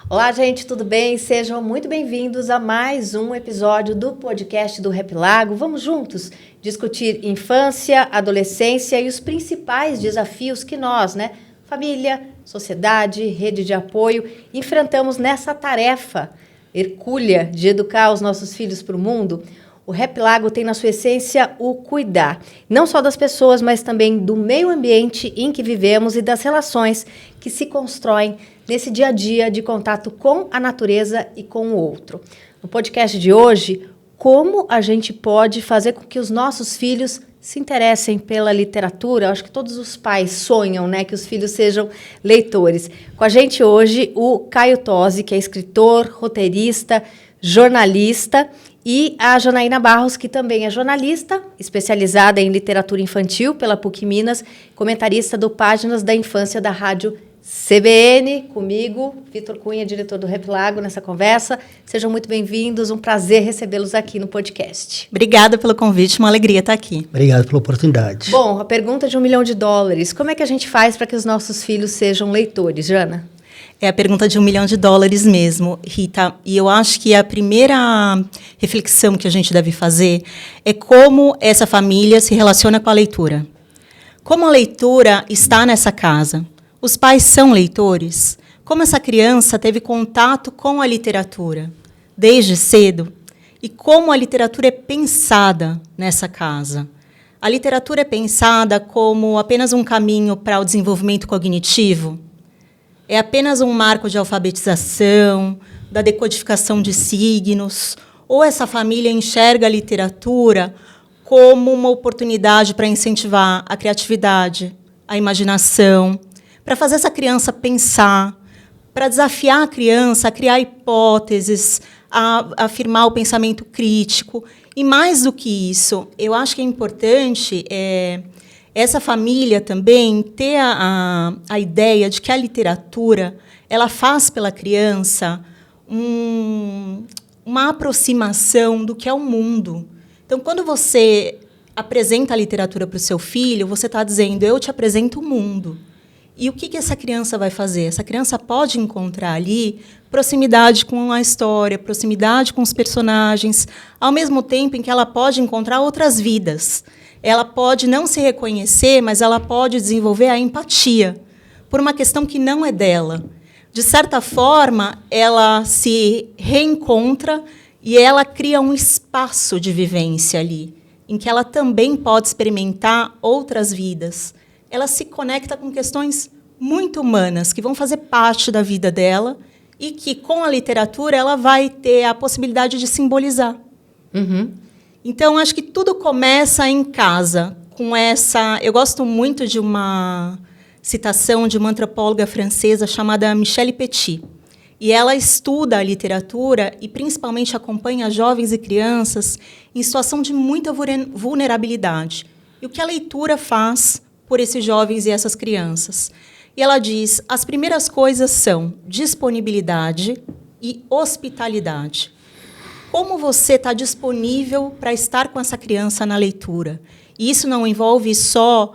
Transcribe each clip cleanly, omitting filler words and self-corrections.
Olá, gente, tudo bem? Sejam muito bem-vindos a mais um episódio do podcast do Rap Lago. Vamos juntos discutir infância, adolescência e os principais desafios que nós, família, sociedade, rede de apoio, enfrentamos nessa tarefa hercúlea de educar os nossos filhos para o mundo. O Rap Lago tem na sua essência o cuidar, não só das pessoas, mas também do meio ambiente em que vivemos e das relações que se constroem nesse dia a dia de contato com a natureza e com o outro. No podcast de hoje, como a gente pode fazer com que os nossos filhos se interessem pela literatura? Eu acho que todos os pais sonham, que os filhos sejam leitores. Com a gente hoje, o Caio Tosi, que é escritor, roteirista, jornalista, e a Janaína Barros, que também é jornalista, especializada em literatura infantil pela PUC Minas, comentarista do Páginas da Infância da Rádio CBN, comigo, Vitor Cunha, diretor do Rap Lago, nessa conversa. Sejam muito bem-vindos, um prazer recebê-los aqui no podcast. Obrigada pelo convite, uma alegria estar aqui. Obrigado pela oportunidade. Bom, a pergunta de $1 milhão. Como é que a gente faz para que os nossos filhos sejam leitores, Jana? É a pergunta de $1 milhão mesmo, Rita. E eu acho que a primeira reflexão que a gente deve fazer é como essa família se relaciona com a leitura. Como a leitura está nessa casa? Os pais são leitores? Como essa criança teve contato com a literatura desde cedo? E como a literatura é pensada nessa casa? A literatura é pensada como apenas um caminho para o desenvolvimento cognitivo? É apenas um marco de alfabetização, da decodificação de signos? Ou essa família enxerga a literatura como uma oportunidade para incentivar a criatividade, a imaginação, para fazer essa criança pensar, para desafiar a criança a criar hipóteses, a afirmar o pensamento crítico? E mais do que isso, eu acho que é importante essa família também ter a ideia de que a literatura ela faz pela criança uma aproximação do que é o mundo. Então, quando você apresenta a literatura para o seu filho, você está dizendo, eu te apresento o mundo. E o que essa criança vai fazer? Essa criança pode encontrar ali proximidade com a história, proximidade com os personagens, ao mesmo tempo em que ela pode encontrar outras vidas. Ela pode não se reconhecer, mas ela pode desenvolver a empatia por uma questão que não é dela. De certa forma, ela se reencontra e ela cria um espaço de vivência ali, em que ela também pode experimentar outras vidas. Ela se conecta com questões muito humanas, que vão fazer parte da vida dela e que, com a literatura, ela vai ter a possibilidade de simbolizar. Uhum. Então, acho que tudo começa em casa, com essa... Eu gosto muito de uma citação de uma antropóloga francesa chamada Michelle Petit. E ela estuda a literatura e, principalmente, acompanha jovens e crianças em situação de muita vulnerabilidade. E o que a leitura faz por esses jovens e essas crianças? E ela diz, as primeiras coisas são disponibilidade e hospitalidade. Como você está disponível para estar com essa criança na leitura? E isso não envolve só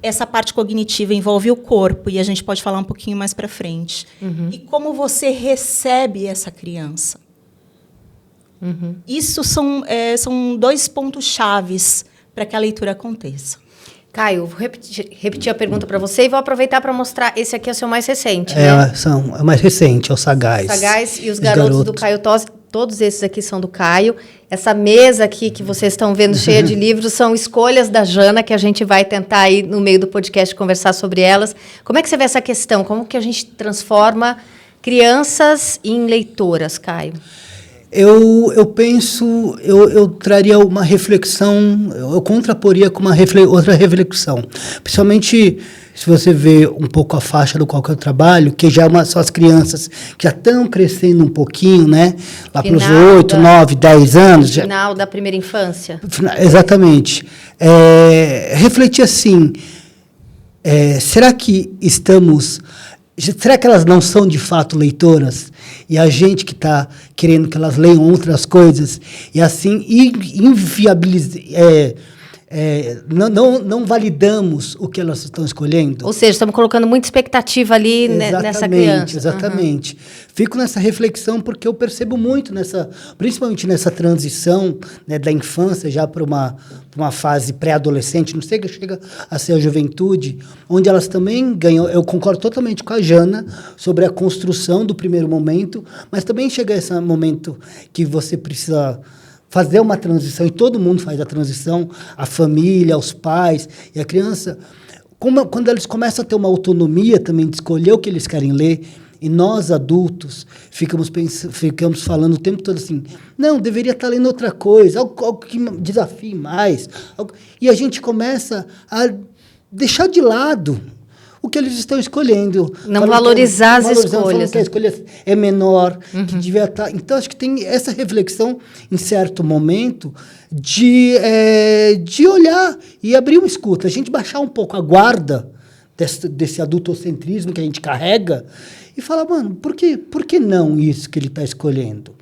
essa parte cognitiva, envolve o corpo, e a gente pode falar um pouquinho mais para frente. Uhum. E como você recebe essa criança? Uhum. Isso são dois pontos chaves para que a leitura aconteça. Caio, vou repetir a pergunta para você e vou aproveitar para mostrar. Esse aqui é o seu mais recente, É o mais recente, é o Sagaz. Sagaz e os garotos do Caio Tosi. Todos esses aqui são do Caio. Essa mesa aqui que vocês estão vendo cheia de livros são escolhas da Jana, que a gente vai tentar aí no meio do podcast conversar sobre elas. Como é que você vê essa questão? Como que a gente transforma crianças em leitoras, Caio? Eu penso, eu traria uma reflexão, eu contraporia com outra reflexão. Principalmente se você vê um pouco a faixa do qual que eu trabalho, que já são as crianças que já estão crescendo um pouquinho, lá para os 8, 9, 10 anos. Final da primeira infância. Exatamente. Refletir assim, será que elas não são de fato leitoras? E a gente que está querendo que elas leiam outras coisas, e assim não validamos o que elas estão escolhendo. Ou seja, estamos colocando muita expectativa ali nessa criança. Exatamente. Fico nessa reflexão porque eu percebo muito, principalmente nessa transição, né, da infância já para uma fase pré-adolescente, não sei que chega a ser a juventude, onde elas também ganham. Eu concordo totalmente com a Jana sobre a construção do primeiro momento, mas também chega esse momento que você precisa fazer uma transição, e todo mundo faz a transição, a família, os pais e a criança, quando eles começam a ter uma autonomia também de escolher o que eles querem ler, e nós, adultos, ficamos falando o tempo todo assim, não, deveria estar lendo outra coisa, algo que desafie mais, e a gente começa a deixar de lado o que eles estão escolhendo. Não valorizar as escolhas. Que a escolha é menor, que devia estar... Então, acho que tem essa reflexão, em certo momento, de olhar e abrir uma escuta. A gente baixar um pouco a guarda desse adultocentrismo que a gente carrega e falar, mano, por que não isso que ele está escolhendo?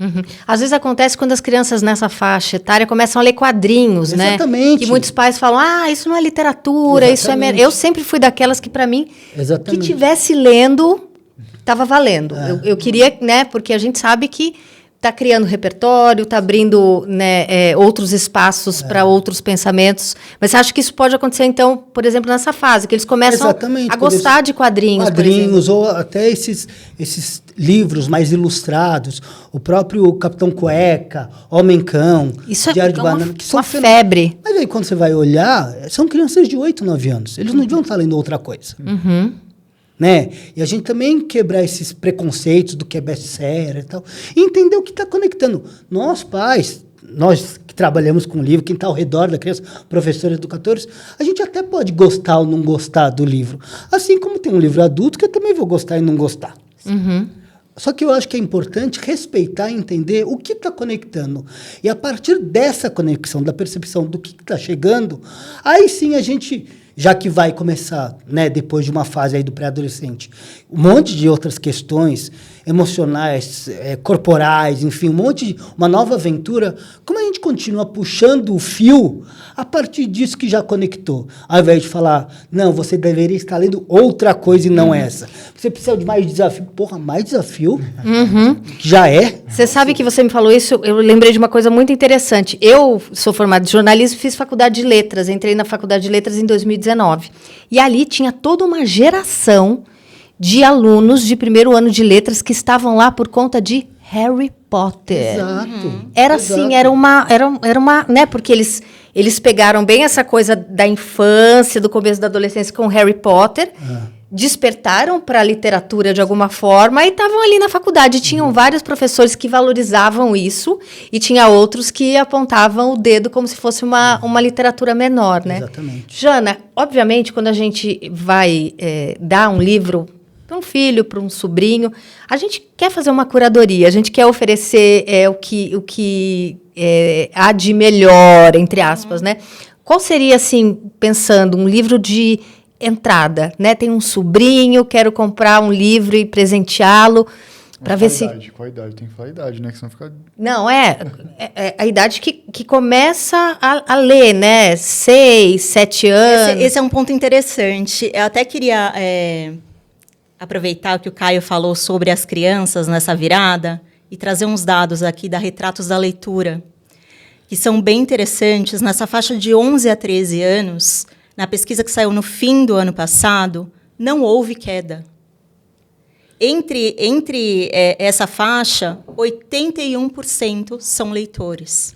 Às vezes acontece quando as crianças nessa faixa etária começam a ler quadrinhos, Exatamente. Né? Que muitos pais falam, isso não é literatura, Exatamente. isso é... Eu sempre fui daquelas que, para mim, Exatamente. que tivesse lendo, estava valendo. Eu queria, né, porque a gente sabe que está criando repertório, está abrindo, né, outros espaços para outros pensamentos. Mas você acha que isso pode acontecer, então, por exemplo, nessa fase, que eles começam a gostar de quadrinhos, por exemplo? Ou até esses livros mais ilustrados, o próprio Capitão Cueca, Homem-Cão, Diário de Banana, que são uma febre. Mas aí, quando você vai olhar, são crianças de 8, 9 anos. Eles não deviam estar lendo outra coisa. Né? E a gente também quebrar esses preconceitos do que é best-seller e tal, e entender o que está conectando. Nós, pais, nós que trabalhamos com o livro, quem está ao redor da criança, professores, educadores, a gente até pode gostar ou não gostar do livro. Assim como tem um livro adulto que eu também vou gostar e não gostar. Só que eu acho que é importante respeitar e entender o que está conectando. E a partir dessa conexão, da percepção do que está chegando, aí sim a gente... Já que vai começar, né, depois de uma fase aí do pré-adolescente, um monte de outras questões emocionais, corporais, enfim, uma nova aventura, como a gente continua puxando o fio a partir disso que já conectou? Ao invés de falar, não, você deveria estar lendo outra coisa e não essa. Você precisa de mais desafio. Porra, mais desafio? Já é? Você sabe que você me falou isso, eu lembrei de uma coisa muito interessante. Eu sou formada em jornalismo, fiz faculdade de letras, entrei na faculdade de letras em 2019. E ali tinha toda uma geração de alunos de primeiro ano de letras que estavam lá por conta de Harry Potter. Exato. Era assim, era uma, né, porque eles pegaram bem essa coisa da infância, do começo da adolescência com Harry Potter, despertaram para a literatura de alguma forma e estavam ali na faculdade. Tinham vários professores que valorizavam isso e tinha outros que apontavam o dedo como se fosse uma literatura menor, né? Exatamente. Jana, obviamente, quando a gente vai dar um livro para um filho, para um sobrinho, a gente quer fazer uma curadoria, a gente quer oferecer o que há de melhor, entre aspas, né? Qual seria, assim, pensando, um livro de entrada, né? Tem um sobrinho, quero comprar um livro e presenteá-lo para ver se... Qual a idade? Tem que falar a idade, né? Que senão fica... Não, a idade que começa a ler, né? 6, 7 anos. Esse é um ponto interessante. Eu até queria aproveitar o que o Caio falou sobre as crianças nessa virada e trazer uns dados aqui da Retratos da Leitura, que são bem interessantes. Nessa faixa de 11 a 13 anos... Na pesquisa que saiu no fim do ano passado, não houve queda. Entre essa faixa, 81% são leitores.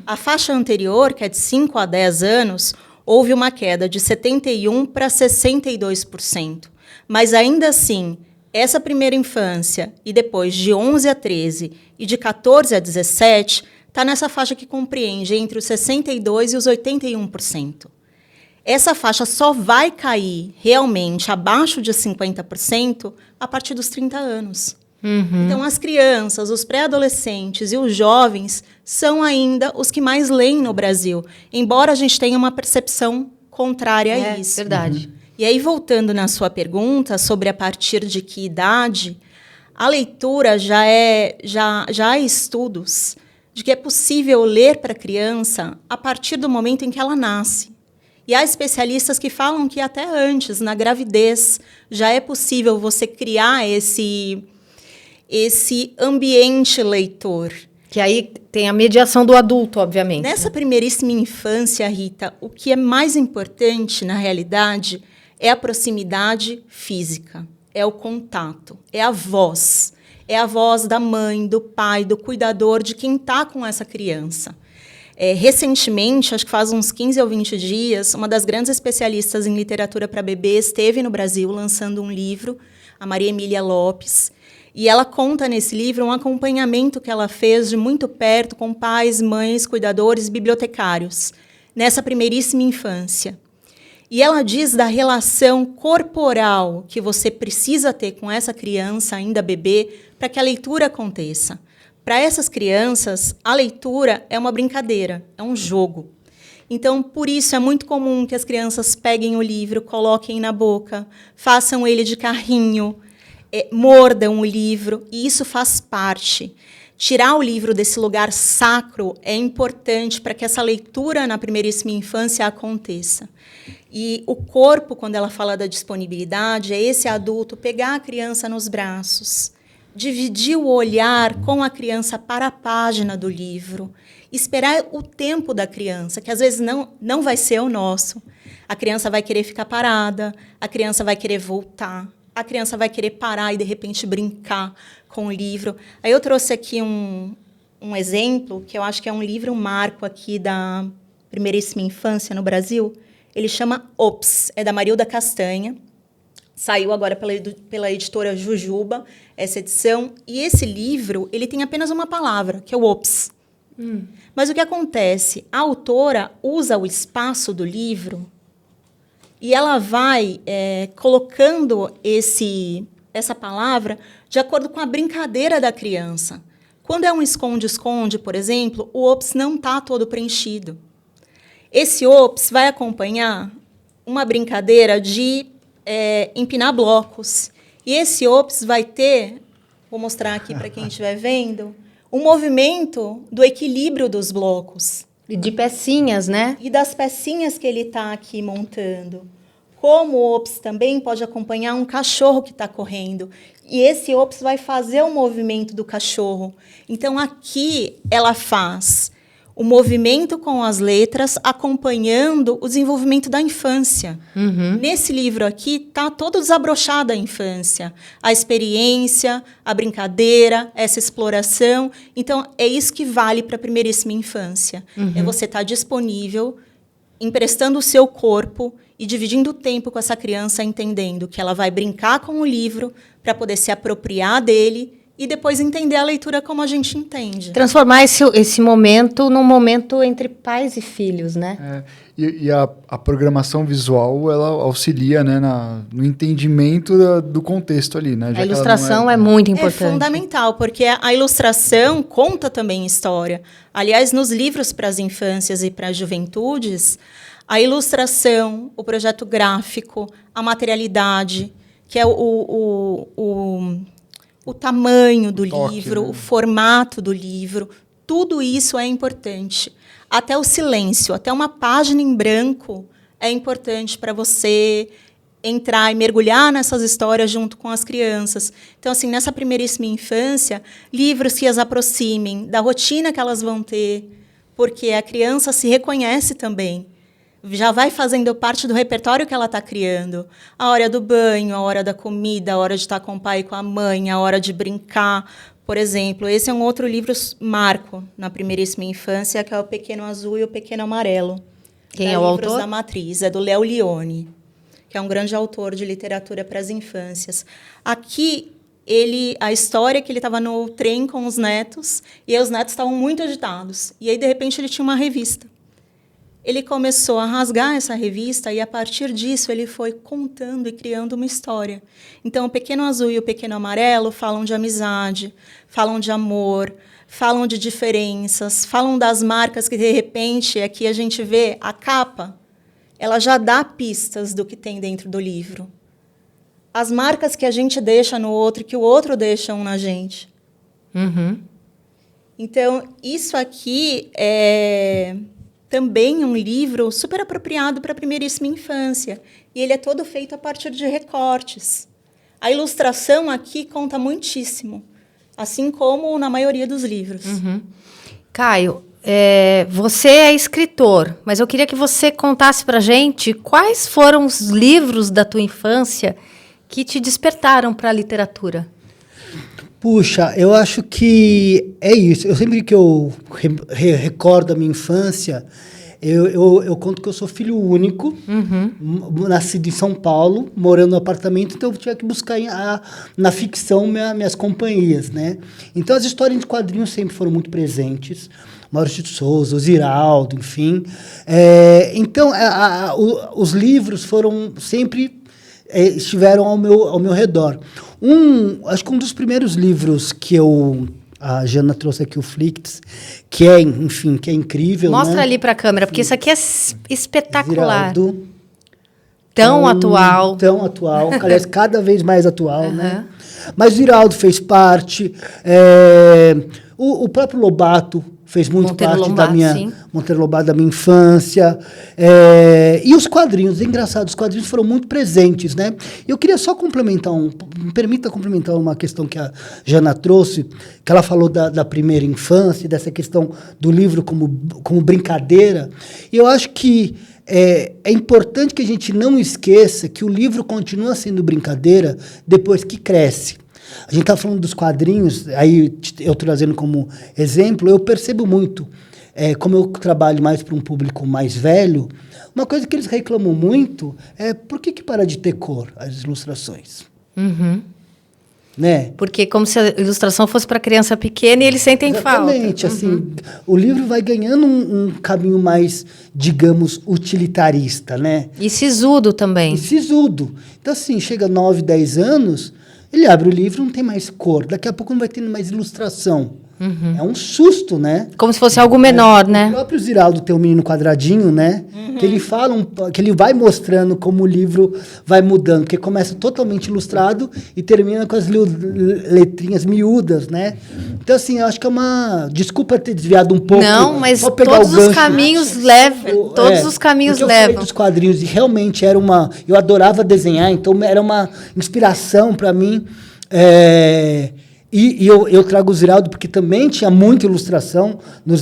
A faixa anterior, que é de 5 a 10 anos, houve uma queda de 71% para 62%. Mas, ainda assim, essa primeira infância, e depois de 11 a 13 e de 14 a 17, está nessa faixa que compreende entre os 62% e os 81%. Essa faixa só vai cair realmente abaixo de 50% a partir dos 30 anos. Então, as crianças, os pré-adolescentes e os jovens são ainda os que mais leem no Brasil, embora a gente tenha uma percepção contrária a isso. Verdade. E aí, voltando na sua pergunta sobre a partir de que idade, a leitura já há estudos de que é possível ler para a criança a partir do momento em que ela nasce. E há especialistas que falam que até antes, na gravidez, já é possível você criar esse ambiente leitor. Que aí tem a mediação do adulto, obviamente. Nessa primeiríssima infância, Rita, o que é mais importante, na realidade, é a proximidade física, é o contato, é a voz. É a voz da mãe, do pai, do cuidador, de quem está com essa criança. Recentemente, acho que faz uns 15 ou 20 dias, uma das grandes especialistas em literatura para bebês esteve no Brasil lançando um livro, a Maria Emília Lopes, e ela conta nesse livro um acompanhamento que ela fez de muito perto com pais, mães, cuidadores, bibliotecários, nessa primeiríssima infância. E ela diz da relação corporal que você precisa ter com essa criança, ainda bebê, para que a leitura aconteça. Para essas crianças, a leitura é uma brincadeira, é um jogo. Então, por isso, é muito comum que as crianças peguem o livro, coloquem na boca, façam ele de carrinho, mordam o livro, e isso faz parte. Tirar o livro desse lugar sacro é importante para que essa leitura na primeiríssima infância aconteça. E o corpo, quando ela fala da disponibilidade, é esse adulto pegar a criança nos braços, dividir o olhar com a criança para a página do livro, esperar o tempo da criança, que às vezes não vai ser o nosso. A criança vai querer ficar parada, a criança vai querer voltar, a criança vai querer parar e, de repente, brincar com o livro. Aí eu trouxe aqui um exemplo, que eu acho que é um livro marco aqui da primeiríssima infância no Brasil. Ele chama Ops, é da Marilda Castanha. Saiu agora pela editora Jujuba, essa edição. E esse livro, ele tem apenas uma palavra, que é o Ops. Mas o que acontece? A autora usa o espaço do livro e ela vai colocando essa palavra de acordo com a brincadeira da criança. Quando é um esconde-esconde, por exemplo, o Ops não está todo preenchido. Esse Ops vai acompanhar uma brincadeira de empinar blocos. E esse Ops vai ter, vou mostrar aqui para quem estiver vendo, um movimento do equilíbrio dos blocos. E de pecinhas, né? E das pecinhas que ele está aqui montando. Como o Ops também pode acompanhar um cachorro que está correndo. E esse Ops vai fazer o movimento do cachorro. Então, aqui ela faz o movimento com as letras, acompanhando o desenvolvimento da infância. Nesse livro aqui está todo desabrochado a infância, a experiência, a brincadeira, essa exploração. Então, é isso que vale para a primeiríssima infância. É você estar disponível, emprestando o seu corpo e dividindo o tempo com essa criança, entendendo que ela vai brincar com o livro para poder se apropriar dele e depois entender a leitura como a gente entende. Transformar esse momento num momento entre pais e filhos, né? E a programação visual, ela auxilia, né, no entendimento do contexto ali, né? A ilustração é muito importante. É fundamental, porque a ilustração conta também história. Aliás, nos livros para as infâncias e para as juventudes, a ilustração, o projeto gráfico, a materialidade, que é o tamanho do livro, né? O formato do livro, tudo isso é importante. Até o silêncio, até uma página em branco é importante para você entrar e mergulhar nessas histórias junto com as crianças. Então, assim, nessa primeiríssima infância, livros que as aproximem da rotina que elas vão ter, porque a criança se reconhece também. Já vai fazendo parte do repertório que ela está criando. A hora do banho, a hora da comida, a hora de estar com o pai e com a mãe, a hora de brincar. Por exemplo, esse é um outro livro marco na primeiríssima infância, que é O Pequeno Azul e O Pequeno Amarelo. Quem é o Livros autor? da Matriz, é do Léo Lione, que é um grande autor de literatura para as infâncias. Aqui, a história é que ele estava no trem com os netos, e aí os netos estavam muito agitados. E aí, de repente, ele tinha uma revista. Ele começou a rasgar essa revista e, a partir disso, ele foi contando e criando uma história. Então, O Pequeno Azul e O Pequeno Amarelo falam de amizade, falam de amor, falam de diferenças, falam das marcas que, de repente, aqui a gente vê a capa, ela já dá pistas do que tem dentro do livro. As marcas que a gente deixa no outro, que o outro deixa na gente. Então, isso aqui é também um livro super apropriado para a primeiríssima infância. E ele é todo feito a partir de recortes. A ilustração aqui conta muitíssimo, assim como na maioria dos livros. Caio, você é escritor, mas eu queria que você contasse para a gente quais foram os livros da tua infância que te despertaram para a literatura. Puxa, eu acho que é isso. Eu sempre que eu recordo a minha infância, eu conto que eu sou filho único, nascido em São Paulo, morando no apartamento, então eu tinha que buscar na ficção minhas companhias, né? Então as histórias de quadrinhos sempre foram muito presentes. Maurício de Souza, o Ziraldo, enfim. Então, os livros foram sempre... estiveram ao meu redor. Acho que um dos primeiros livros que a Jana trouxe aqui, o Flicts, que é incrível. Mostra, né? Ali para a câmera, porque isso aqui é espetacular. Ziraldo, tão atual. Tão atual, aliás, cada vez mais atual, né? Mas o Ziraldo fez parte, o próprio Lobato fez muito Monteiro parte Lobato, da minha... sim. Monteiro Lobato, da minha infância. E os quadrinhos, é engraçado, os quadrinhos foram muito presentes, né? Eu queria só complementar me permita complementar uma questão que a Jana trouxe, que ela falou da primeira infância, dessa questão do livro como brincadeira. E eu acho que é importante que a gente não esqueça que o livro continua sendo brincadeira depois que cresce. A gente está falando dos quadrinhos, aí eu trazendo como exemplo, eu percebo muito, como eu trabalho mais para um público mais velho, uma coisa que eles reclamam muito é por que para de ter cor as ilustrações? Né? Porque como se a ilustração fosse para criança pequena e eles sentem falta. Exatamente, assim, o livro vai ganhando um caminho mais, digamos, utilitarista, né? E sisudo também. E sisudo. Então, assim, chega 9, 10 anos... Ele abre o livro, não tem mais cor. Daqui a pouco não vai ter mais ilustração. É um susto, né? Como se fosse algo menor, né? O próprio Ziraldo tem um menino quadradinho, né? Que ele fala, que ele vai mostrando como o livro vai mudando. Porque começa totalmente ilustrado e termina com as letrinhas miúdas, né? Então, assim, eu acho que é uma... Desculpa ter desviado um pouco. Não, mas todos os caminhos levam. Todos os caminhos levam. Eu falei dos quadrinhos e realmente era uma... Eu adorava desenhar, então era uma inspiração para mim. E eu trago o Ziraldo porque também tinha muita ilustração nos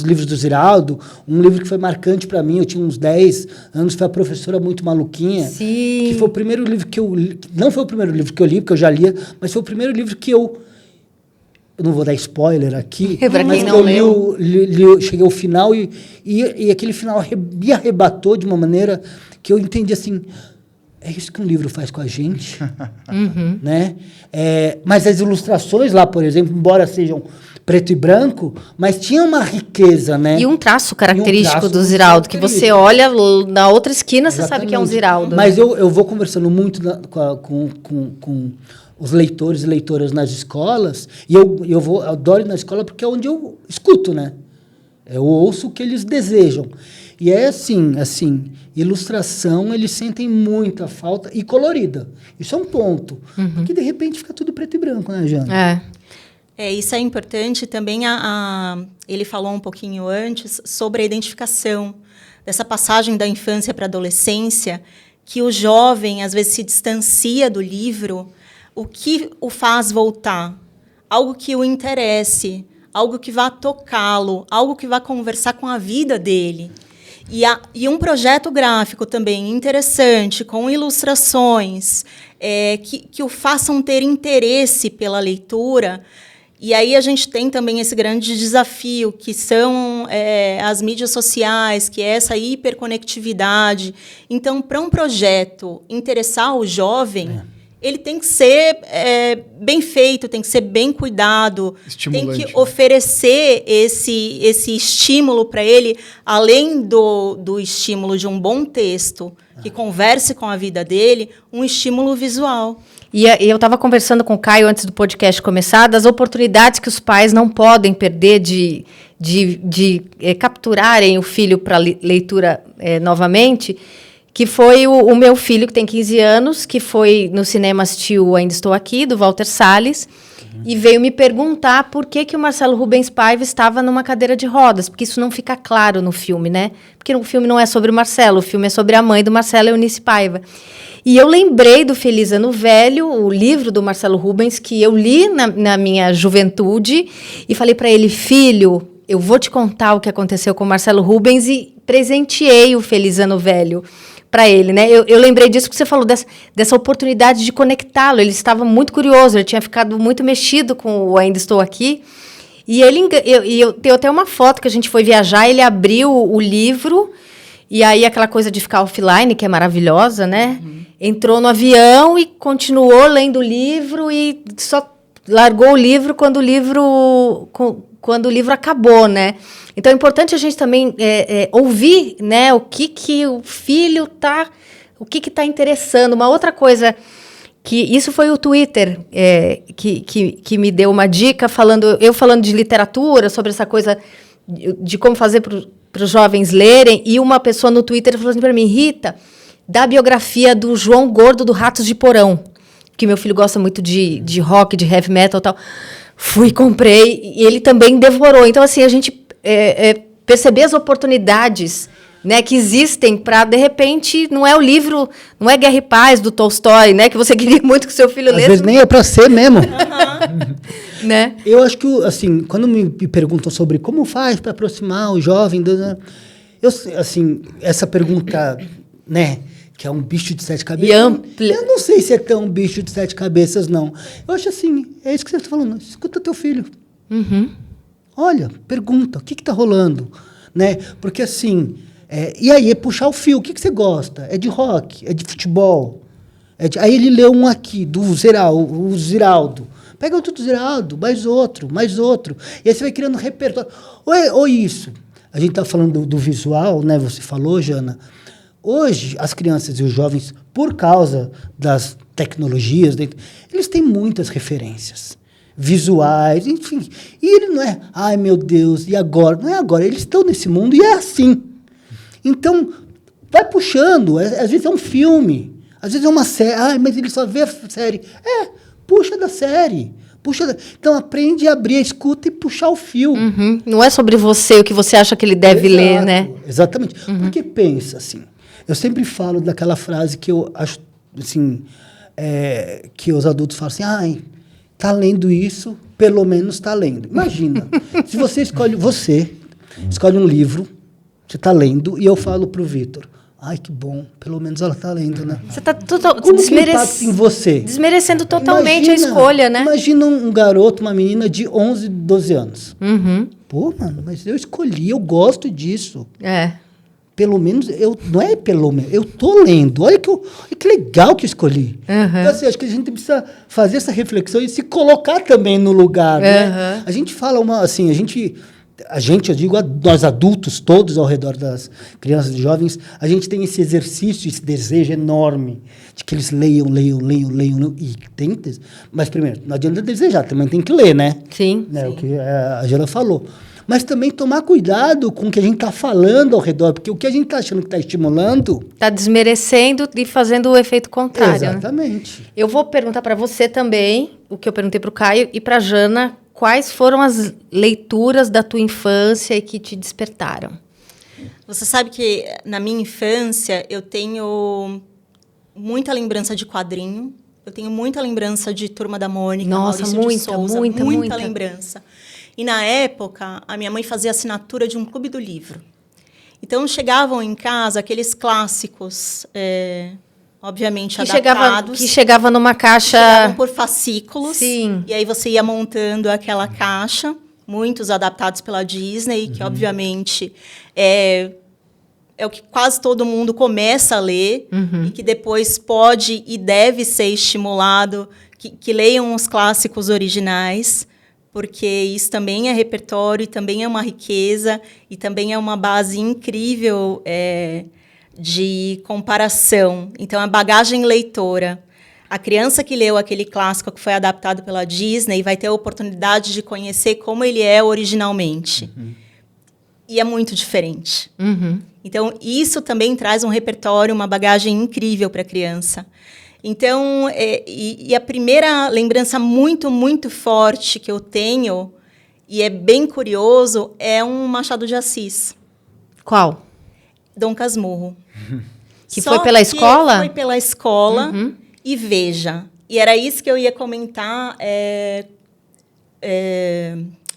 livros do Ziraldo. Um livro que foi marcante para mim, eu tinha uns 10 anos, foi A Professora Muito Maluquinha. Sim. Que foi o primeiro livro que eu li. Não foi o primeiro livro que eu li, porque eu já lia, mas foi o primeiro livro que eu não vou dar spoiler aqui, mas que eu li, cheguei ao final e aquele final me arrebatou de uma maneira que eu entendi assim... É isso que um livro faz com a gente, né? Mas as ilustrações lá, por exemplo, embora sejam preto e branco, mas tinha uma riqueza, né? E um traço característico do Ziraldo, que você olha na outra esquina, você sabe que é um Ziraldo. Mas eu vou conversando muito com os leitores e leitoras nas escolas, e eu adoro ir na escola porque é onde eu escuto, né? Eu ouço o que eles desejam. E é assim, ilustração, eles sentem muita falta, e colorida. Isso é um ponto. Porque, de repente, fica tudo preto e branco, né, Jana? Isso é importante. Também ele falou um pouquinho antes sobre a identificação, dessa passagem da infância para a adolescência, que o jovem, às vezes, se distancia do livro. O que o faz voltar? Algo que o interesse, algo que vá tocá-lo, algo que vá conversar com a vida dele. E um projeto gráfico também interessante, com ilustrações, que o façam ter interesse pela leitura. E aí a gente tem também esse grande desafio, que são as mídias sociais, que é essa hiperconectividade. Então, para um projeto interessar o jovem... Ele tem que ser bem feito, tem que ser bem cuidado, tem que oferecer esse estímulo para ele, além do estímulo de um bom texto, que converse com a vida dele, um estímulo visual. E eu estava conversando com o Caio antes do podcast começar, das oportunidades que os pais não podem perder de capturarem o filho para leitura novamente, que foi o meu filho, que tem 15 anos, que foi no cinema assistiu Ainda Estou Aqui, do Walter Salles, e veio me perguntar por que o Marcelo Rubens Paiva estava numa cadeira de rodas, porque isso não fica claro no filme, né? Porque o filme não é sobre o Marcelo, o filme é sobre a mãe do Marcelo, Eunice Paiva. E eu lembrei do Feliz Ano Velho, o livro do Marcelo Rubens, que eu li na minha juventude, e falei para ele, filho, eu vou te contar o que aconteceu com o Marcelo Rubens, e presenteei o Feliz Ano Velho para ele, né? Eu lembrei disso que você falou, dessa oportunidade de conectá-lo. Ele estava muito curioso, ele tinha ficado muito mexido com o Ainda Estou Aqui. E eu tenho até uma foto que a gente foi viajar, ele abriu o livro, e aí aquela coisa de ficar offline, que é maravilhosa, né? Entrou no avião e continuou lendo o livro e só largou o livro quando o livro acabou, né? Então, é importante a gente também ouvir, né, o que o filho tá... O que está interessando. Uma outra coisa... Isso foi o Twitter que me deu uma dica, falando de literatura, sobre essa coisa de como fazer para os jovens lerem, e uma pessoa no Twitter falou assim para mim, Rita, dá a biografia do João Gordo do Ratos de Porão, que meu filho gosta muito de rock, de heavy metal e tal. Fui, comprei, e ele também devorou. Então, assim, a gente perceber as oportunidades, né, que existem para, de repente, não é o livro, não é Guerra e Paz, do Tolstói, né, que você queria muito que o seu filho lesse. Às vezes nem é para ser mesmo. Né? Eu acho que, assim, quando me perguntam sobre como faz para aproximar o jovem, assim, essa pergunta, né, que é um bicho de 7 cabeças. Eu não sei se é tão bicho de 7 cabeças, não. Eu acho assim, é isso que você está falando, escuta teu filho. Olha, pergunta, o que está rolando? Né? Porque, assim... e aí, é puxar o fio. O que você gosta? É de rock? É de futebol? Aí ele leu um aqui, do Ziraldo. Pega outro do Ziraldo, mais outro. E aí você vai criando repertório. Ou isso. A gente está falando do visual, né? Você falou, Jana. Hoje, as crianças e os jovens, por causa das tecnologias, eles têm muitas referências visuais, enfim. E ele não é, ai meu Deus, e agora? Não é agora, eles estão nesse mundo e é assim. Então, vai puxando. Às vezes é um filme, às vezes é uma série. Ai, mas ele só vê a série. Puxa da série. Então, aprende a abrir a escuta e puxar o fio. Não é sobre você, o que você acha que ele deve ler, né? Exatamente. Porque pensa assim. Eu sempre falo daquela frase que eu acho, assim, que os adultos falam assim, ai, tá lendo isso, pelo menos tá lendo. Imagina, se você escolhe um livro, você está lendo, e eu falo para o Vitor, ai, que bom, pelo menos ela está lendo, né? Você está em você? Desmerecendo totalmente a escolha, né? Imagina um garoto, uma menina de 11, 12 anos. Pô, mano, mas eu escolhi, eu gosto disso. Pelo menos, eu tô lendo. Olha que legal que eu escolhi. Então, assim, acho que a gente precisa fazer essa reflexão e se colocar também no lugar, né? A gente fala eu digo, nós adultos, todos ao redor das crianças e jovens, a gente tem esse exercício, esse desejo enorme de que eles leiam, e tem, mas primeiro, não adianta desejar, também tem que ler, né? Sim. Né? O que a Jana falou. Mas também tomar cuidado com o que a gente está falando ao redor, porque o que a gente está achando que está estimulando... Está desmerecendo e fazendo o efeito contrário. Exatamente. Né? Eu vou perguntar para você também, o que eu perguntei para o Caio, e para a Jana, quais foram as leituras da tua infância e que te despertaram? Você sabe que na minha infância eu tenho muita lembrança de quadrinho, eu tenho muita lembrança de Turma da Mônica, Nossa, Maurício de Souza, muita lembrança. E na época, a minha mãe fazia assinatura de um clube do livro. Então, chegavam em casa aqueles clássicos, obviamente adaptados. Que chegava numa caixa... Chegavam por fascículos. Sim. E aí você ia montando aquela caixa, muitos adaptados pela Disney, que obviamente é o que quase todo mundo começa a ler, e que depois pode e deve ser estimulado, que leiam os clássicos originais, porque isso também é repertório, e também é uma riqueza, e também é uma base incrível de comparação. Então, a bagagem leitora. A criança que leu aquele clássico que foi adaptado pela Disney vai ter a oportunidade de conhecer como ele é originalmente. E é muito diferente. Então, isso também traz um repertório, uma bagagem incrível para a criança. Então, a primeira lembrança muito, muito forte que eu tenho, e é bem curioso, é um Machado de Assis. Qual? Dom Casmurro. Que foi pela escola? Foi pela escola. E veja, e era isso que eu ia comentar,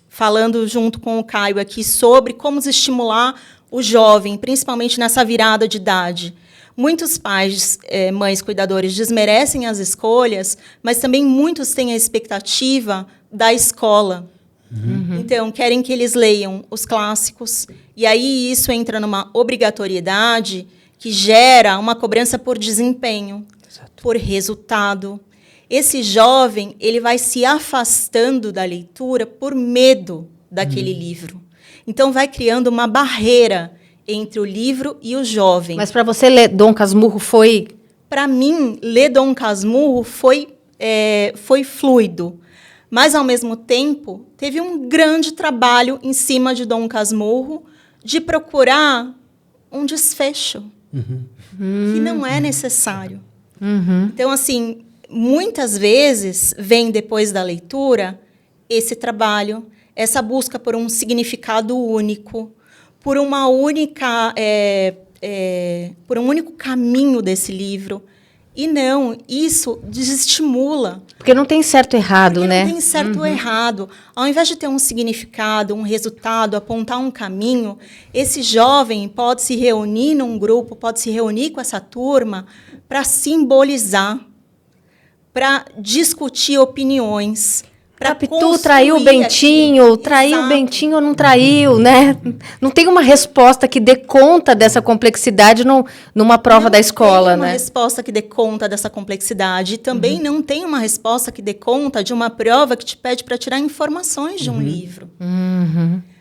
falando junto com o Caio aqui, sobre como estimular o jovem, principalmente nessa virada de idade. Muitos pais, mães, cuidadores desmerecem as escolhas, mas também muitos têm a expectativa da escola. Então, querem que eles leiam os clássicos. E aí isso entra numa obrigatoriedade que gera uma cobrança por desempenho, por resultado. Esse jovem, ele vai se afastando da leitura por medo daquele livro. Então, vai criando uma barreira entre o livro e o jovem. Mas para você ler Dom Casmurro foi... Para mim, ler Dom Casmurro foi fluido. Mas, ao mesmo tempo, teve um grande trabalho em cima de Dom Casmurro de procurar um desfecho que não é necessário. Então, assim, muitas vezes vem depois da leitura esse trabalho, essa busca por um significado único, por uma única, por um único caminho desse livro. E não, isso desestimula. Porque não tem certo e errado, né? Não tem certo ou errado. Ao invés de ter um significado, um resultado, apontar um caminho, esse jovem pode se reunir num grupo, pode se reunir com essa turma para simbolizar, para discutir opiniões, para Capitu traiu o Bentinho, traiu o Bentinho ou não traiu, né? Não tem uma resposta que dê conta dessa complexidade numa prova da escola, né? Não tem uma resposta que dê conta dessa complexidade. E também não tem uma resposta que dê conta de uma prova que te pede para tirar informações de um livro.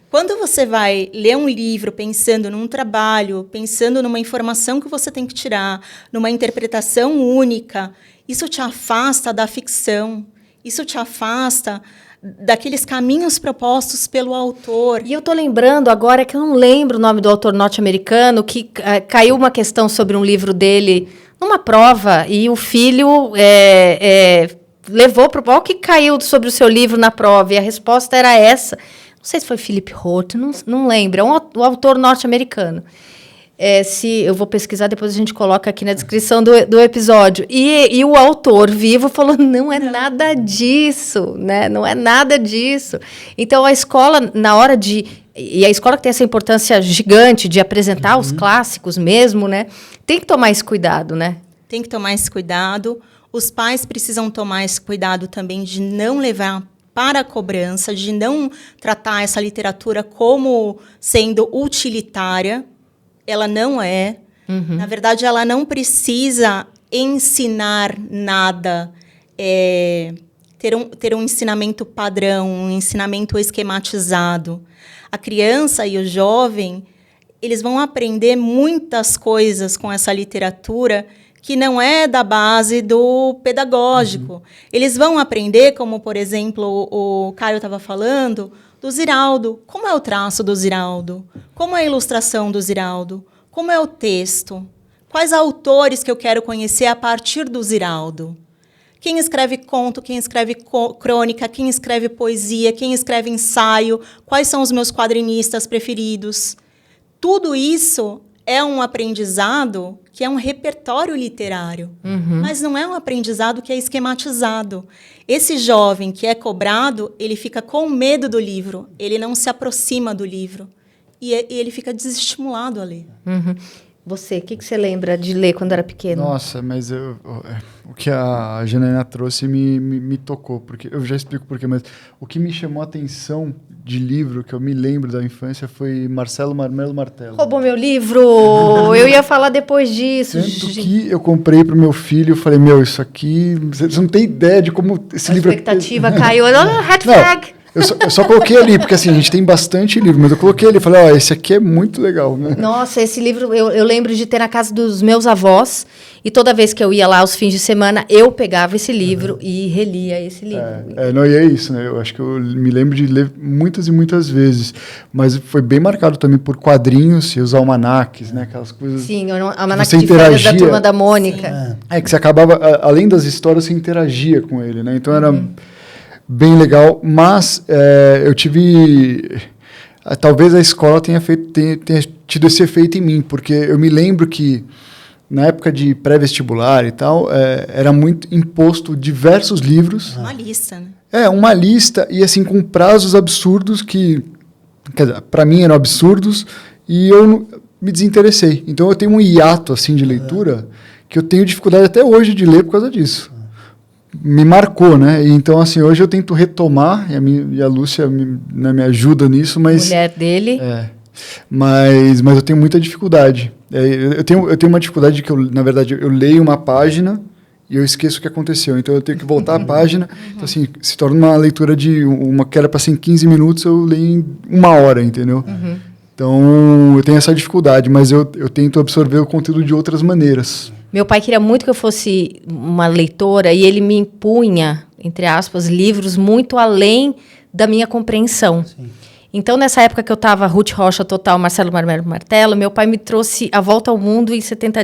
Quando você vai ler um livro pensando num trabalho, pensando numa informação que você tem que tirar, numa interpretação única, isso te afasta da ficção. Isso te afasta daqueles caminhos propostos pelo autor. E eu estou lembrando agora que eu não lembro o nome do autor norte-americano, que caiu uma questão sobre um livro dele numa prova e o filho levou para o que caiu sobre o seu livro na prova e a resposta era essa. Não sei se foi Philip Roth, não lembro. É um autor norte-americano. Se eu vou pesquisar, depois a gente coloca aqui na descrição do episódio. E o autor vivo falou, não é nada disso, né? Não é nada disso. Então, a escola, na hora de... E a escola que tem essa importância gigante de apresentar os clássicos mesmo, né? Tem que tomar esse cuidado, né? Tem que tomar esse cuidado. Os pais precisam tomar esse cuidado também de não levar para a cobrança, de não tratar essa literatura como sendo utilitária. Ela não é. Na verdade, ela não precisa ensinar nada, ter um ensinamento padrão, um ensinamento esquematizado. A criança e o jovem, eles vão aprender muitas coisas com essa literatura que não é da base do pedagógico. Eles vão aprender, como, por exemplo, o Caio estava falando, do Ziraldo. Como é o traço do Ziraldo? Como é a ilustração do Ziraldo? Como é o texto? Quais autores que eu quero conhecer a partir do Ziraldo? Quem escreve conto, quem escreve crônica, quem escreve poesia, quem escreve ensaio? Quais são os meus quadrinistas preferidos? Tudo isso é um aprendizado que é um repertório literário, mas não é um aprendizado que é esquematizado. Esse jovem que é cobrado, ele fica com medo do livro, ele não se aproxima do livro e ele fica desestimulado a ler. Você, o que você lembra de ler quando era pequeno? Nossa, mas o que a Janaína trouxe me tocou, porque eu já explico por quê, mas o que me chamou a atenção de livro, que eu me lembro da infância, foi Marcelo Marmelo Martelo. Roubou meu livro! Eu ia falar depois disso. Tanto que eu comprei pro meu filho, eu falei, isso aqui... Você não tem ideia de como esse livro... A expectativa caiu. Red flag! Eu só coloquei ali, porque assim, a gente tem bastante livro, mas eu coloquei ali e falei, esse aqui é muito legal, né? Nossa, esse livro eu lembro de ter na casa dos meus avós, e toda vez que eu ia lá aos fins de semana, eu pegava esse livro e relia esse livro. Não, e é isso, né? Eu acho que eu me lembro de ler muitas e muitas vezes, mas foi bem marcado também por quadrinhos e os almanaques, né? Aquelas coisas... Sim, o almanaque você de férias da interagia. Turma da Mônica. Que você acabava, além das histórias, você interagia com ele, né? Então era bem legal, mas eu tive... Talvez a escola tenha tido esse efeito em mim, porque eu me lembro que na época de pré-vestibular e tal, era muito imposto diversos livros. Uma lista, né? Uma lista, e assim, com prazos absurdos que, para mim, eram absurdos, e eu me desinteressei. Então, eu tenho um hiato, assim, de leitura, que eu tenho dificuldade até hoje de ler por causa disso. Me marcou, né? E, então, assim, hoje eu tento retomar, e a Lúcia me ajuda nisso, mas... Mulher dele. Mas eu tenho muita dificuldade. Eu tenho uma dificuldade que, na verdade, eu leio uma página e eu esqueço o que aconteceu. Então, eu tenho que voltar à página. Então, assim, se torna uma leitura de uma que era para ser em 15 minutos, eu leio em 1 hora, entendeu? Então, eu tenho essa dificuldade, mas eu tento absorver o conteúdo de outras maneiras. Meu pai queria muito que eu fosse uma leitora e ele me impunha, entre aspas, livros muito além da minha compreensão. Sim. Então, nessa época que eu estava Ruth Rocha Total, Marcelo Martelo, meu pai me trouxe A Volta ao Mundo em 80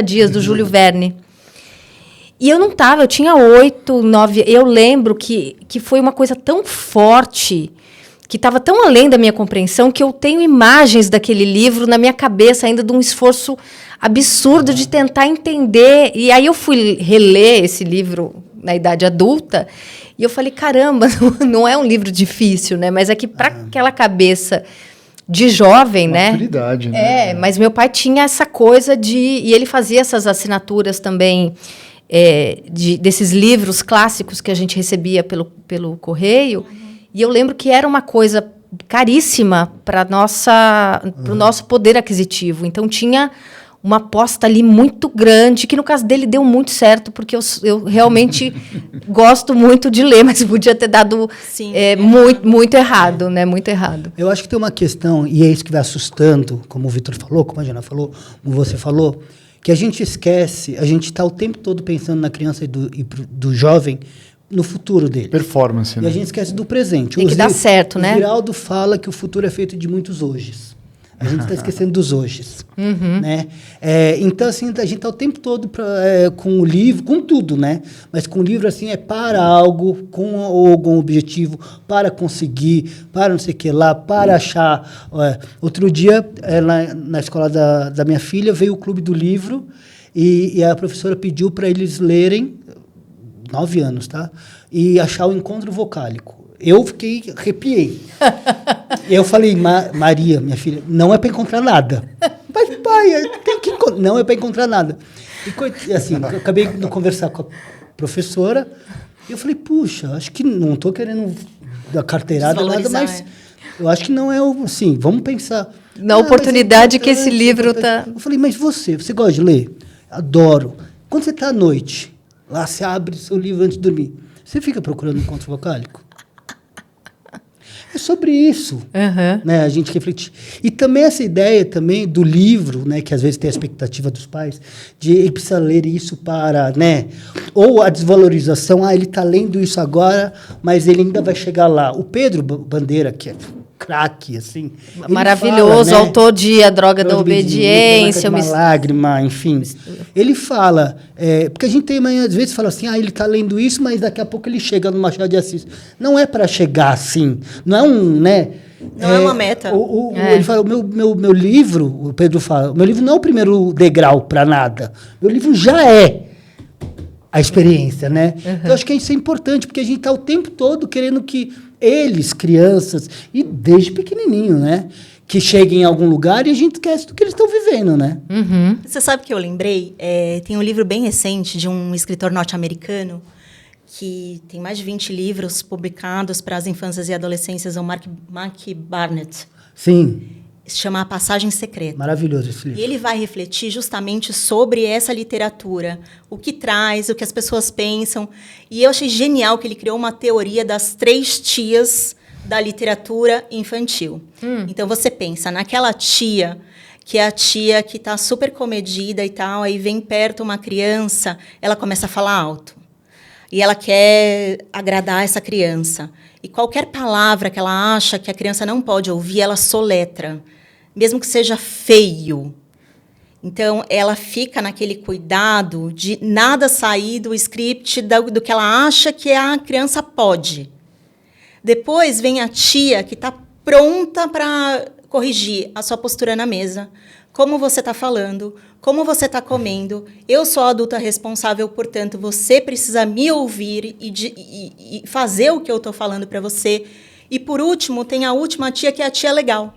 dias, do Júlio Verne. E eu não estava, eu tinha 8, 9... Eu lembro que foi uma coisa tão forte, que estava tão além da minha compreensão, que eu tenho imagens daquele livro na minha cabeça, ainda de um esforço absurdo de tentar entender. E aí eu fui reler esse livro na idade adulta, e eu falei, caramba, não é um livro difícil, né? Mas é que para aquela cabeça de jovem, né? Maturidade, né? Mas meu pai tinha essa coisa de... E ele fazia essas assinaturas também desses livros clássicos que a gente recebia pelo correio. E eu lembro que era uma coisa caríssima para o nosso poder aquisitivo. Então, tinha uma aposta ali muito grande, que no caso dele deu muito certo, porque eu realmente gosto muito de ler, mas podia ter dado muito errado, né? Muito errado. Eu acho que tem uma questão, e é isso que vai assustando, como o Vitor falou, como a Jana falou, como você falou, que a gente esquece, a gente está o tempo todo pensando na criança e do jovem, no futuro dele. Performance, né? E a gente esquece do presente. Tem que dar certo, né? O Ziraldo fala que o futuro é feito de muitos hojes. A gente está esquecendo dos hojes. Né? Então, assim, a gente está o tempo todo com o livro, com tudo, né? Mas com o livro, assim, para algo, com algum objetivo, para conseguir, para não sei o que lá, para achar. Outro dia, na escola da minha filha, veio o Clube do Livro e a professora pediu para eles lerem, 9 anos, tá? E achar o encontro vocálico. Eu arrepiei. E eu falei, Maria, minha filha, não é para encontrar nada. Mas, pai, não é para encontrar nada. E assim, eu acabei de conversar com a professora, e eu falei, puxa, acho que não estou querendo dar carteirada, nada, mas eu acho que não é assim, vamos pensar. Na oportunidade que esse livro está... Eu falei, mas você gosta de ler? Adoro. Quando você está à noite, lá você abre seu livro antes de dormir, você fica procurando um encontro vocálico? É sobre isso, né? A gente refletir. E também essa ideia também do livro, né? Que às vezes tem a expectativa dos pais, de ele precisa ler isso para, né? Ou a desvalorização, ele está lendo isso agora, mas ele ainda vai chegar lá. O Pedro Bandeira, que é craque, assim. Maravilhoso, fala, né? Autor de A Droga da Obediência. Uma lágrima, enfim. Ele fala, porque a gente tem, às vezes, fala assim, ele está lendo isso, mas daqui a pouco ele chega no Machado de Assis. Não é para chegar assim, não é né? Não é uma meta. Ele fala, meu livro, o Pedro fala, meu livro não é o primeiro degrau para nada. Meu livro já é a experiência, né? Eu acho que isso é importante, porque a gente está o tempo todo querendo que eles, crianças, e desde pequenininho, né? Que cheguem em algum lugar e a gente esquece do que eles estão vivendo, né? Você sabe o que eu lembrei? Tem um livro bem recente de um escritor norte-americano que tem mais de 20 livros publicados para as infâncias e adolescências, é o Mark Barnett. Sim. Se chama A Passagem Secreta. Maravilhoso esse livro. E ele vai refletir justamente sobre essa literatura, o que traz, o que as pessoas pensam. E eu achei genial que ele criou uma teoria das 3 tias da literatura infantil. Então, você pensa naquela tia, que é a tia que está super comedida e tal, aí vem perto uma criança, ela começa a falar alto. E ela quer agradar essa criança. E qualquer palavra que ela acha que a criança não pode ouvir, ela soletra, mesmo que seja feio. Então, ela fica naquele cuidado de nada sair do script do que ela acha que a criança pode. Depois vem a tia que está pronta para corrigir a sua postura na mesa, como você está falando, como você está comendo. Eu sou a adulta responsável, portanto, você precisa me ouvir e fazer o que eu estou falando para você. E, por último, tem a última tia, que é a tia legal.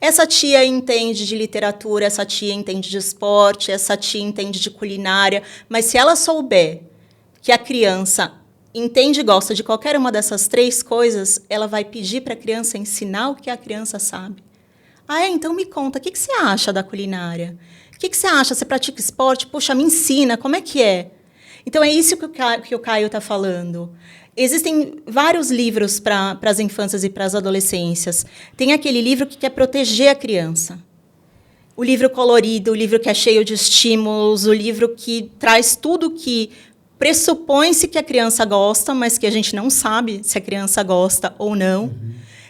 Essa tia entende de literatura, essa tia entende de esporte, essa tia entende de culinária, mas se ela souber que a criança entende e gosta de qualquer uma dessas 3 coisas, ela vai pedir para a criança ensinar o que a criança sabe. Então me conta, o que você acha da culinária? O que você acha? Você pratica esporte? Puxa, me ensina, como é que é? Então, é isso que o Caio está falando. Existem vários livros para as infâncias e para as adolescências. Tem aquele livro que quer proteger a criança. O livro colorido, o livro que é cheio de estímulos, o livro que traz tudo que pressupõe-se que a criança gosta, mas que a gente não sabe se a criança gosta ou não.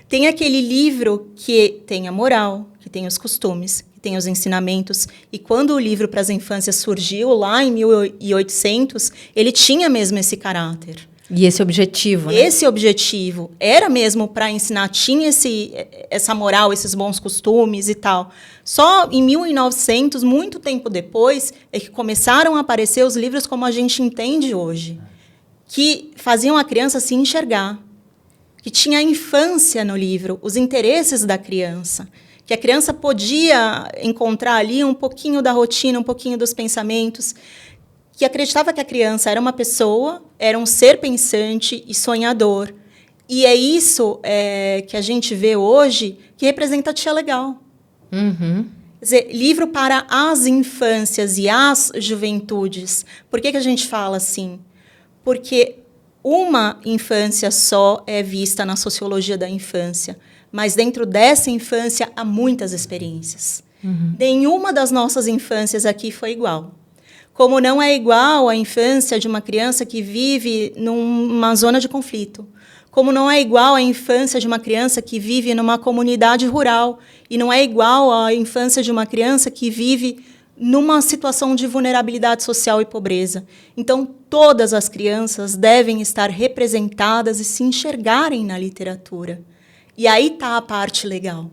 Tem aquele livro que tem a moral, que tem os costumes, que tem os ensinamentos. E quando o livro para as infâncias surgiu, lá em 1800, ele tinha mesmo esse caráter. E esse objetivo, né? Esse objetivo era mesmo para ensinar, tinha essa moral, esses bons costumes e tal. Só em 1900, muito tempo depois, é que começaram a aparecer os livros como a gente entende hoje, que faziam a criança se enxergar, que tinha a infância no livro, os interesses da criança, que a criança podia encontrar ali um pouquinho da rotina, um pouquinho dos pensamentos, que acreditava que a criança era uma pessoa, era um ser pensante e sonhador. E é isso que a gente vê hoje que representa a tia legal. Quer dizer, livro para as infâncias e as juventudes. Por que a gente fala assim? Porque uma infância só é vista na sociologia da infância, mas dentro dessa infância há muitas experiências. Nenhuma das nossas infâncias aqui foi igual. Como não é igual a infância de uma criança que vive numa zona de conflito. Como não é igual a infância de uma criança que vive numa comunidade rural. E não é igual a infância de uma criança que vive numa situação de vulnerabilidade social e pobreza. Então, todas as crianças devem estar representadas e se enxergarem na literatura. E aí está a parte legal.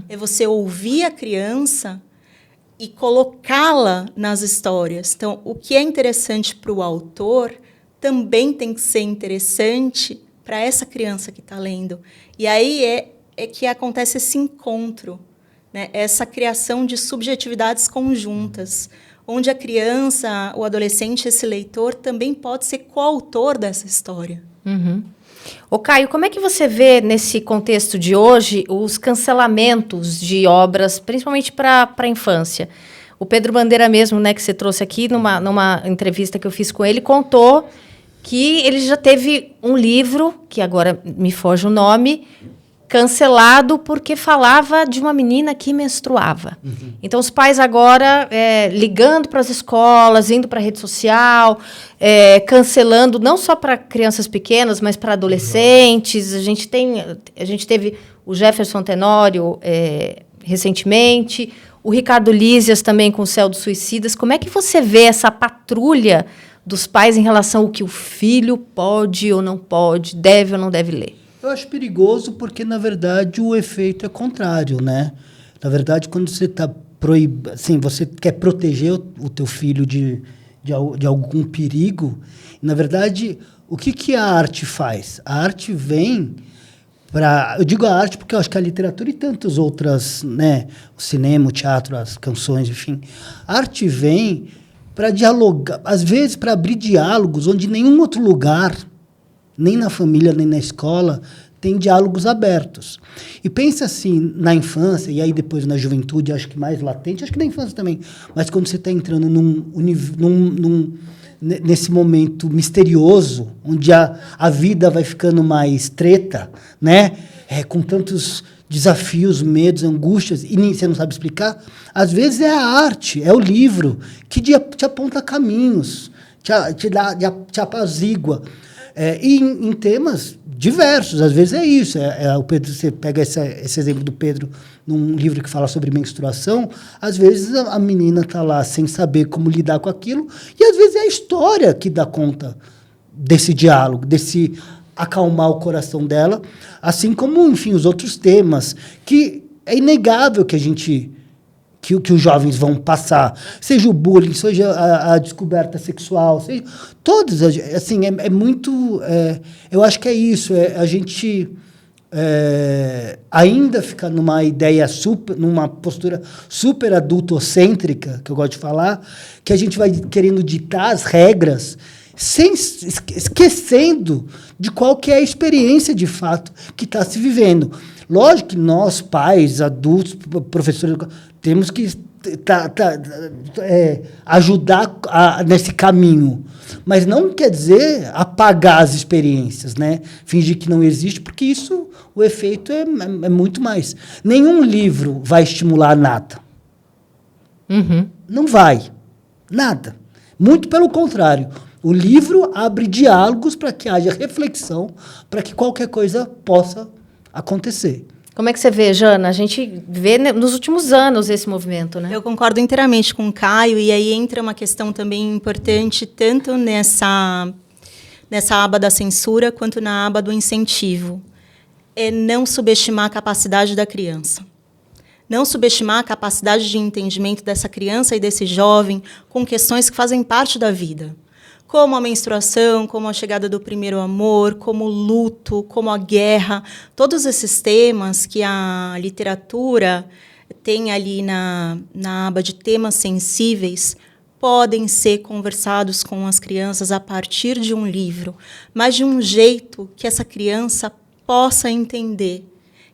É você ouvir a criança e colocá-la nas histórias. Então, o que é interessante para o autor também tem que ser interessante para essa criança que está lendo. E aí é que acontece esse encontro, né? Essa criação de subjetividades conjuntas, onde a criança, o adolescente, esse leitor, também pode ser coautor dessa história. Ô, Caio, como é que você vê, nesse contexto de hoje, os cancelamentos de obras, principalmente para a infância? O Pedro Bandeira mesmo, né, que você trouxe aqui, numa entrevista que eu fiz com ele, contou que ele já teve um livro, que agora me foge o nome, cancelado porque falava de uma menina que menstruava. Então, os pais agora ligando para as escolas, indo para a rede social, cancelando não só para crianças pequenas, mas para adolescentes. A gente teve o Jefferson Tenório recentemente, o Ricardo Lízias também com o Céu dos Suicidas. Como é que você vê essa patrulha dos pais em relação ao que o filho pode ou não pode, deve ou não deve ler? Eu acho perigoso porque, na verdade, o efeito é contrário, né? Na verdade, quando você está assim, você quer proteger o teu filho de algum perigo, na verdade, o que a arte faz? A arte vem para... Eu digo a arte porque eu acho que a literatura e tantas outras, né? O cinema, o teatro, as canções, enfim. A arte vem para dialogar, às vezes para abrir diálogos onde nenhum outro lugar, nem na família, nem na escola, tem diálogos abertos. E pensa assim, na infância, e aí depois na juventude, acho que mais latente, acho que na infância também, mas quando você está entrando nesse momento misterioso, onde a vida vai ficando mais treta, né? Com tantos desafios, medos, angústias, e nem você não sabe explicar, às vezes é a arte, é o livro, que te aponta caminhos, te apazigua. E em temas diversos, às vezes é isso. O Pedro, você pega esse exemplo do Pedro num livro que fala sobre menstruação, às vezes a menina está lá sem saber como lidar com aquilo, e às vezes é a história que dá conta desse diálogo, desse acalmar o coração dela, assim como, enfim, os outros temas, que é inegável que que os jovens vão passar, seja o bullying, seja a descoberta sexual, seja todos, assim, é muito, eu acho que é isso, a gente ainda fica numa ideia numa postura super adultocêntrica, que eu gosto de falar, que a gente vai querendo ditar as regras, esquecendo de qual que é a experiência de fato que está se vivendo. Lógico que nós, pais, adultos, professores, temos que ajudar nesse caminho. Mas não quer dizer apagar as experiências, né? Fingir que não existe, porque isso, o efeito é muito mais. Nenhum livro vai estimular nada. Uhum. Não vai. Nada. Muito pelo contrário. O livro abre diálogos para que haja reflexão, para que qualquer coisa possa acontecer. Como é que você vê, Jana? A gente vê nos últimos anos esse movimento, né? Eu concordo inteiramente com o Caio, e aí entra uma questão também importante, tanto nessa aba da censura, quanto na aba do incentivo. É não subestimar a capacidade da criança. Não subestimar a capacidade de entendimento dessa criança e desse jovem com questões que fazem parte da vida. Como a menstruação, como a chegada do primeiro amor, como o luto, como a guerra. Todos esses temas que a literatura tem ali na aba de temas sensíveis podem ser conversados com as crianças a partir de um livro, mas de um jeito que essa criança possa entender,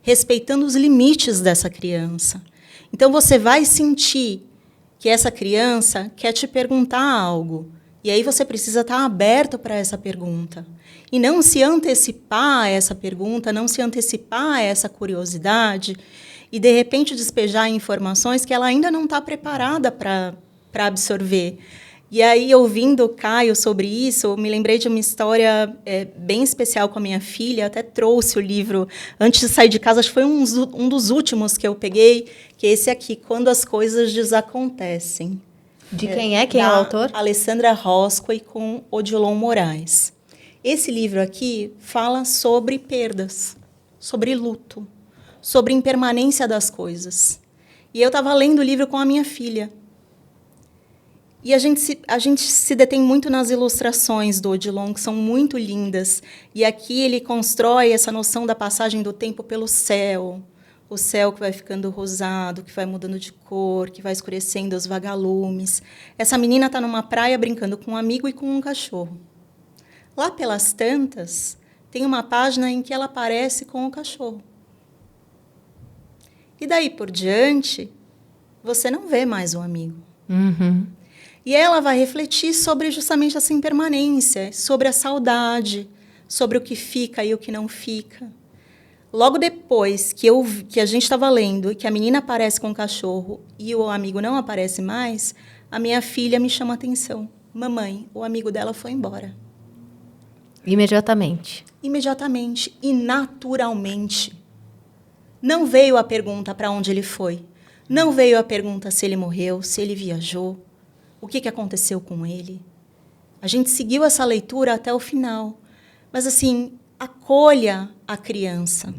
respeitando os limites dessa criança. Então, você vai sentir que essa criança quer te perguntar algo, e aí você precisa estar aberto para essa pergunta. E não se antecipar a essa pergunta, não se antecipar a essa curiosidade, e, de repente, despejar informações que ela ainda não está preparada para absorver. E aí, ouvindo o Caio sobre isso, eu me lembrei de uma história bem especial com a minha filha. Até trouxe o livro antes de sair de casa, acho que foi um dos últimos que eu peguei, que é esse aqui, Quando as Coisas Desacontecem. De quem é? Quem é o autor? Alessandra Roscoe com Odilon Moraes. Esse livro aqui fala sobre perdas, sobre luto, sobre impermanência das coisas. E eu estava lendo o livro com a minha filha. E a gente se detém muito nas ilustrações do Odilon, que são muito lindas. E aqui ele constrói essa noção da passagem do tempo pelo céu. O céu que vai ficando rosado, que vai mudando de cor, que vai escurecendo os vagalumes. Essa menina está numa praia brincando com um amigo e com um cachorro. Lá pelas tantas, tem uma página em que ela aparece com o cachorro. E daí por diante, você não vê mais o amigo. Uhum. E ela vai refletir sobre justamente essa impermanência, sobre a saudade, sobre o que fica e o que não fica. Logo depois que a gente estava lendo e que a menina aparece com o cachorro e o amigo não aparece mais, a minha filha me chama a atenção. Mamãe, o amigo dela foi embora. Imediatamente. Imediatamente e naturalmente. Não veio a pergunta para onde ele foi. Não veio a pergunta se ele morreu, se ele viajou, o que aconteceu com ele. A gente seguiu essa leitura até o final. Mas, assim, acolha a criança.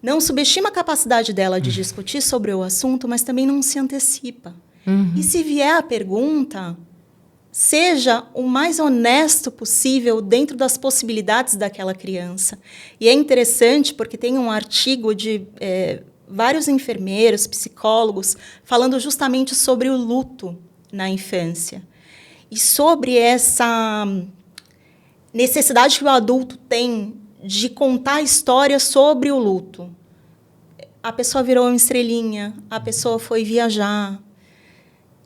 Não subestima a capacidade dela de discutir sobre o assunto, mas também não se antecipa. Uhum. E se vier a pergunta, seja o mais honesto possível dentro das possibilidades daquela criança. E é interessante porque tem um artigo de vários enfermeiros, psicólogos, falando justamente sobre o luto na infância. E sobre essa necessidade que o adulto tem de contar histórias sobre o luto. A pessoa virou uma estrelinha, a pessoa foi viajar.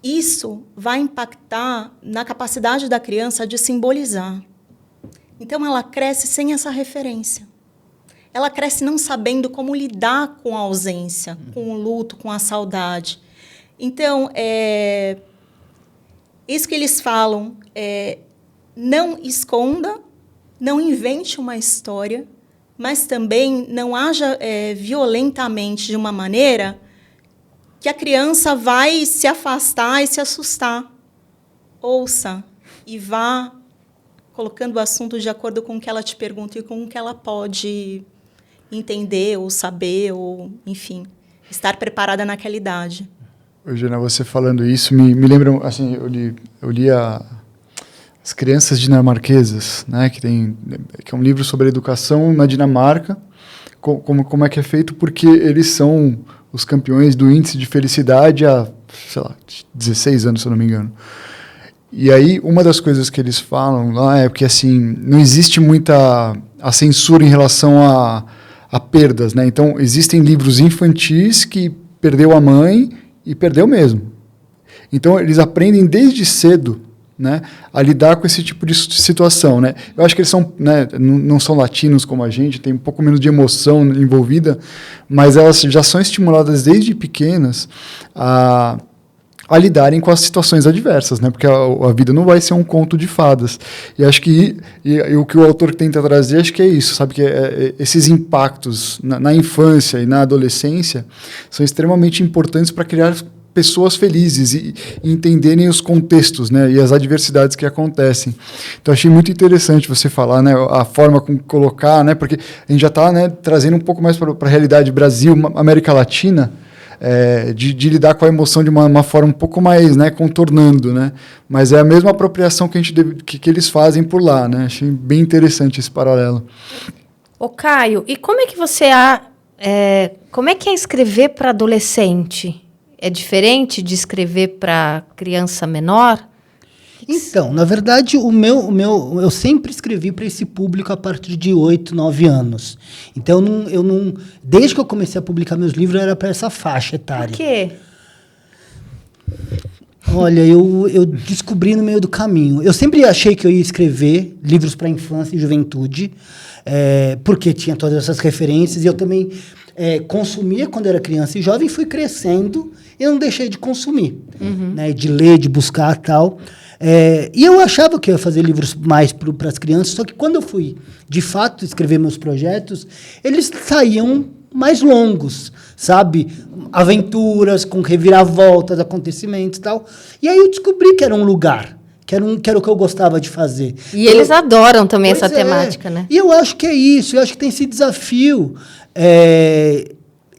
Isso vai impactar na capacidade da criança de simbolizar. Então, ela cresce sem essa referência. Ela cresce não sabendo como lidar com a ausência, com o luto, com a saudade. Então, isso que eles falam, não esconda, não invente uma história, mas também não haja violentamente de uma maneira que a criança vai se afastar e se assustar. Ouça e vá colocando o assunto de acordo com o que ela te pergunta e com o que ela pode entender ou saber, ou, enfim, estar preparada naquela idade. Eugênia, você falando isso me lembra, assim, eu li As Crianças Dinamarquesas, né, que é um livro sobre educação na Dinamarca, como é que é feito, porque eles são os campeões do índice de felicidade há, sei lá, 16 anos, se eu não me engano. E aí, uma das coisas que eles falam lá é que, assim, não existe muita a censura em relação a perdas, né? Então, existem livros infantis que perdeu a mãe e perdeu mesmo. Então, eles aprendem desde cedo, né, a lidar com esse tipo de situação, né? Eu acho que eles são, né, não são latinos como a gente, tem um pouco menos de emoção envolvida, mas elas já são estimuladas desde pequenas a lidarem com as situações adversas, né? Porque a vida não vai ser um conto de fadas. E acho que o que o autor tenta trazer, acho que é isso, sabe? Que esses impactos na infância e na adolescência são extremamente importantes para criar pessoas felizes e entenderem os contextos, né, e as adversidades que acontecem. Então, achei muito interessante você falar, né, a forma como colocar, né, porque a gente já está, né, trazendo um pouco mais para a realidade Brasil, América Latina, de lidar com a emoção de uma forma um pouco mais, né, contornando, né, mas é a mesma apropriação que que eles fazem por lá, né. Achei bem interessante esse paralelo. Ô, Caio, e como é que como é que é escrever para adolescente? É diferente de escrever para criança menor? Então, na verdade, eu sempre escrevi para esse público a partir de 8, 9 anos. Então, desde que eu comecei a publicar meus livros, era para essa faixa etária. Por quê? Olha, eu descobri no meio do caminho. Eu sempre achei que eu ia escrever livros para infância e juventude, porque tinha todas essas referências, e eu também consumia quando era criança e jovem, fui crescendo e não deixei de consumir, né, de ler, de buscar tal. E eu achava que eu ia fazer livros mais para as crianças, só que quando eu fui, de fato, escrever meus projetos, eles saíam mais longos, sabe? Aventuras com reviravoltas, acontecimentos e tal. E aí eu descobri que era um lugar, que era o que eu gostava de fazer. E eles adoram também essa temática, né? E eu acho que é isso, eu acho que tem esse desafio.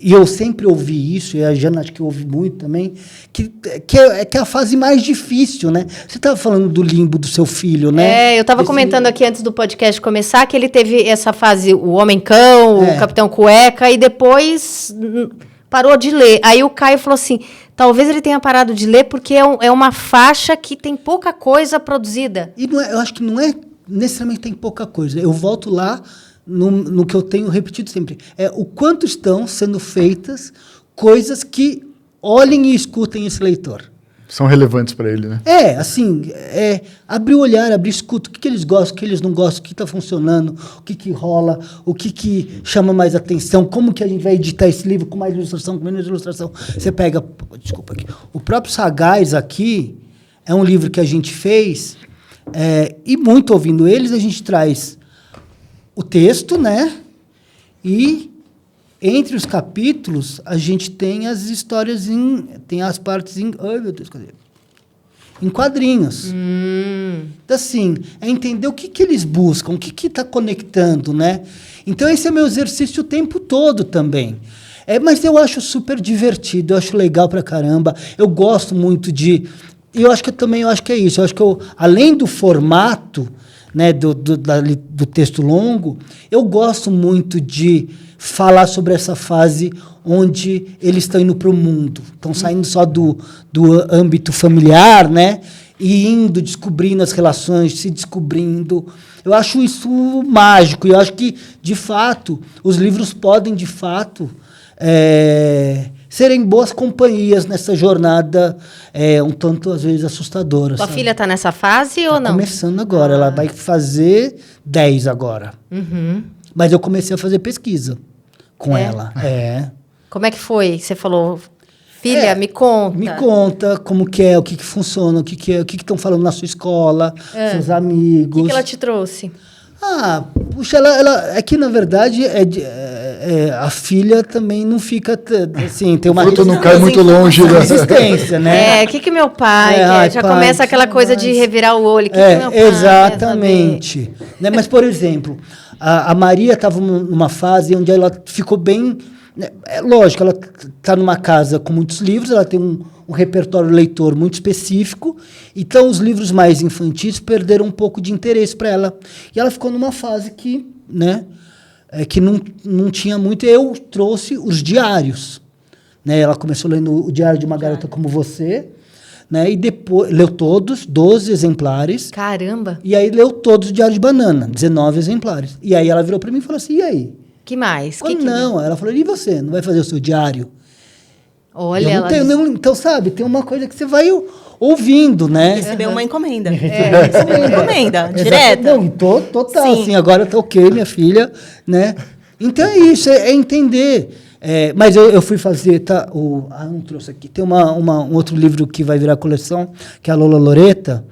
E eu sempre ouvi isso, e a Jana acho que ouve muito também, que é a fase mais difícil, né? Você estava falando do limbo do seu filho, né? Eu estava comentando aqui antes do podcast começar que ele teve essa fase, o Homem-Cão, o Capitão Cueca, e depois parou de ler. Aí o Caio falou assim, talvez ele tenha parado de ler porque é uma faixa que tem pouca coisa produzida. E eu acho que não é necessariamente tem pouca coisa. Eu volto lá no que eu tenho repetido sempre. O quanto estão sendo feitas coisas que olhem e escutem esse leitor. São relevantes para ele, né? Abrir o olhar, abrir escuta, o que eles gostam, o que eles não gostam, o que está funcionando, o que rola, o que chama mais atenção, como que a gente vai editar esse livro com mais ilustração, com menos ilustração. Você pega, desculpa aqui, o próprio Sagaz aqui é um livro que a gente fez, e muito ouvindo eles, a gente traz o texto, né? E entre os capítulos a gente tem as histórias tem as partes ai, meu Deus, cadê? Em quadrinhos. Então, assim, entender o que eles buscam, o que está conectando, né? Então, esse é meu exercício o tempo todo também. Mas eu acho super divertido, eu acho legal pra caramba. Eu gosto muito de... Eu acho que é isso. Eu acho que além do formato, né, do texto longo, eu gosto muito de falar sobre essa fase onde eles estão indo para o mundo, estão saindo só do âmbito familiar, né, e indo, descobrindo as relações, se descobrindo. Eu acho isso mágico. Eu acho que, de fato, os livros podem, de fato, serem boas companhias nessa jornada um tanto, às vezes, assustadora. Sua sabe? filha está nessa fase ou não? Começando agora. Ela vai fazer 10 agora. Mas eu comecei a fazer pesquisa com ela. Como é que foi? Você falou, filha, me conta. Me conta como que é, o que funciona, o que estão falando na sua escola, seus amigos. O que ela te trouxe? Puxa, ela é que, na verdade, a filha também não fica, assim, tem uma... O fruto não cai muito longe da resistência, né? O que meu pai quer? Já pai, começa aquela coisa de revirar o olho. O que meu pai exatamente. Né? Mas, por exemplo, a Maria estava numa fase onde ela ficou bem... lógico, ela está numa casa com muitos livros, ela tem um repertório leitor muito específico, então os livros mais infantis perderam um pouco de interesse para ela. E ela ficou numa fase que, né, que não tinha muito. Eu trouxe os diários. Né? Ela começou lendo o Diário de uma Garota Como Você, né? E depois leu todos, 12 exemplares. Caramba! E aí leu todos o Diário de Banana, 19 exemplares. E aí ela virou para mim e falou assim, e aí? Que mais? Não, ela falou, e você? Não vai fazer o seu diário? Olha, eu não tenho nenhum, então, sabe, tem uma coisa que você vai ouvindo, né? Recebeu uma encomenda. Recebeu uma encomenda, direta. Não, total, assim, agora tá ok, minha filha, né? Então é isso, é entender. Mas eu fui fazer, tá? Não trouxe aqui. Tem um outro livro que vai virar coleção, que é a Lola Loretta,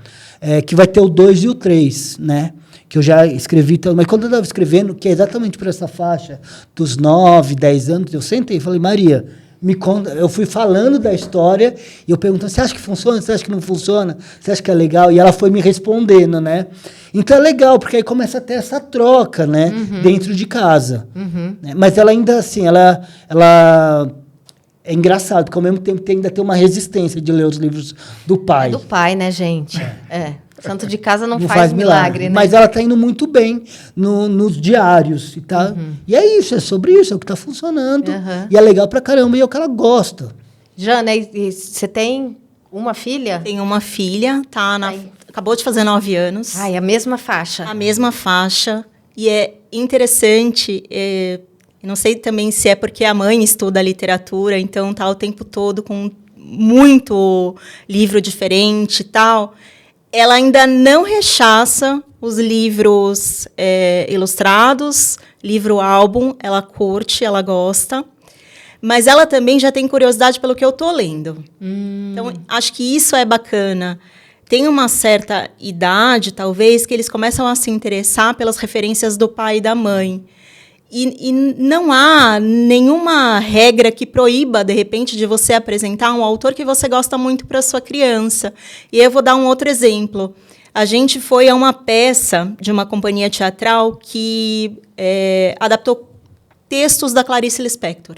que vai ter o 2 e o 3, né? Que eu já escrevi, mas quando eu estava escrevendo, que é exatamente para essa faixa dos 9, 10 anos, eu sentei e falei, Maria, me conta. Eu fui falando da história e eu perguntando, você acha que funciona? Você acha que não funciona? Você acha que é legal? E ela foi me respondendo, né? Então é legal, porque aí começa a ter essa troca, né? Dentro de casa. Né? Mas ela ainda, assim, ela é engraçado, porque ao mesmo tempo ainda tem uma resistência de ler os livros do pai. Do pai, né, gente? Santo de casa não faz milagre, né? Mas ela está indo muito bem nos diários. E é isso, é sobre isso, é o que está funcionando. E é legal pra caramba, e é o que ela gosta. Jana, e você tem uma filha? Tenho uma filha, acabou de fazer 9 anos. A mesma faixa. A mesma faixa. E é interessante, não sei também se é porque a mãe estuda literatura, então tá o tempo todo com muito livro diferente e tal. Ela ainda não rechaça os livros ilustrados, livro-álbum, ela curte, ela gosta. Mas ela também já tem curiosidade pelo que eu estou lendo. Então, acho que isso é bacana. Tem uma certa idade, talvez, que eles começam a se interessar pelas referências do pai e da mãe. E não há nenhuma regra que proíba, de repente, de você apresentar um autor que você gosta muito para sua criança. E eu vou dar um outro exemplo. A gente foi a uma peça de uma companhia teatral que adaptou textos da Clarice Lispector,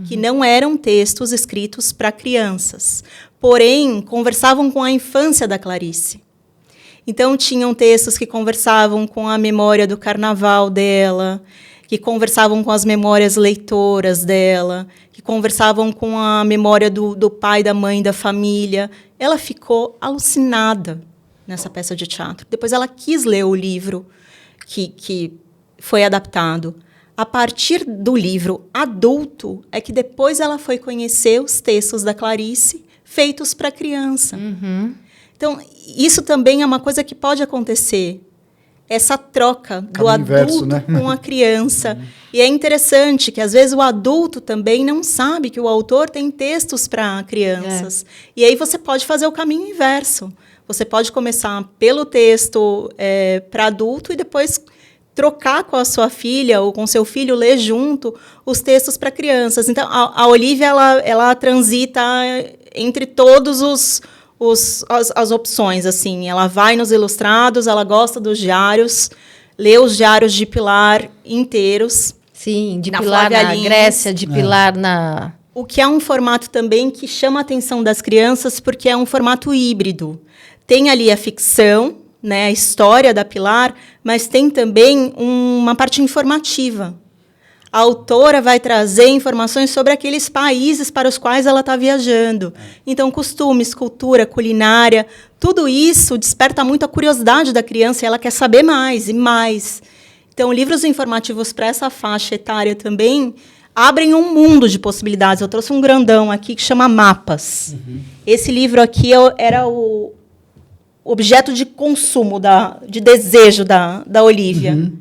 que não eram textos escritos para crianças, porém, conversavam com a infância da Clarice. Então, tinham textos que conversavam com a memória do carnaval dela, que conversavam com as memórias leitoras dela, que conversavam com a memória do pai, da mãe, da família. Ela ficou alucinada nessa peça de teatro. Depois ela quis ler o livro que foi adaptado. A partir do livro adulto, é que depois ela foi conhecer os textos da Clarice feitos para criança. Então, isso também é uma coisa que pode acontecer. Essa troca do adulto inverso, né? com a criança. E é interessante que, às vezes, o adulto também não sabe que o autor tem textos para crianças. E aí você pode fazer o caminho inverso. Você pode começar pelo texto para adulto e depois trocar com a sua filha ou com seu filho, ler junto os textos para crianças. Então, a Olivia, ela transita entre todos as opções, assim. Ela vai nos ilustrados, ela gosta dos diários, lê os diários de Pilar inteiros. Sim, de Pilar na Grécia, de Pilar na... O que é um formato também que chama a atenção das crianças, porque é um formato híbrido. Tem ali a ficção, né, a história da Pilar, mas tem também uma parte informativa. A autora vai trazer informações sobre aqueles países para os quais ela está viajando. Então, costumes, cultura, culinária, tudo isso desperta muito a curiosidade da criança e ela quer saber mais e mais. Então, livros informativos para essa faixa etária também abrem um mundo de possibilidades. Eu trouxe um grandão aqui que chama Mapas. Esse livro aqui era o objeto de consumo, de desejo da Olivia.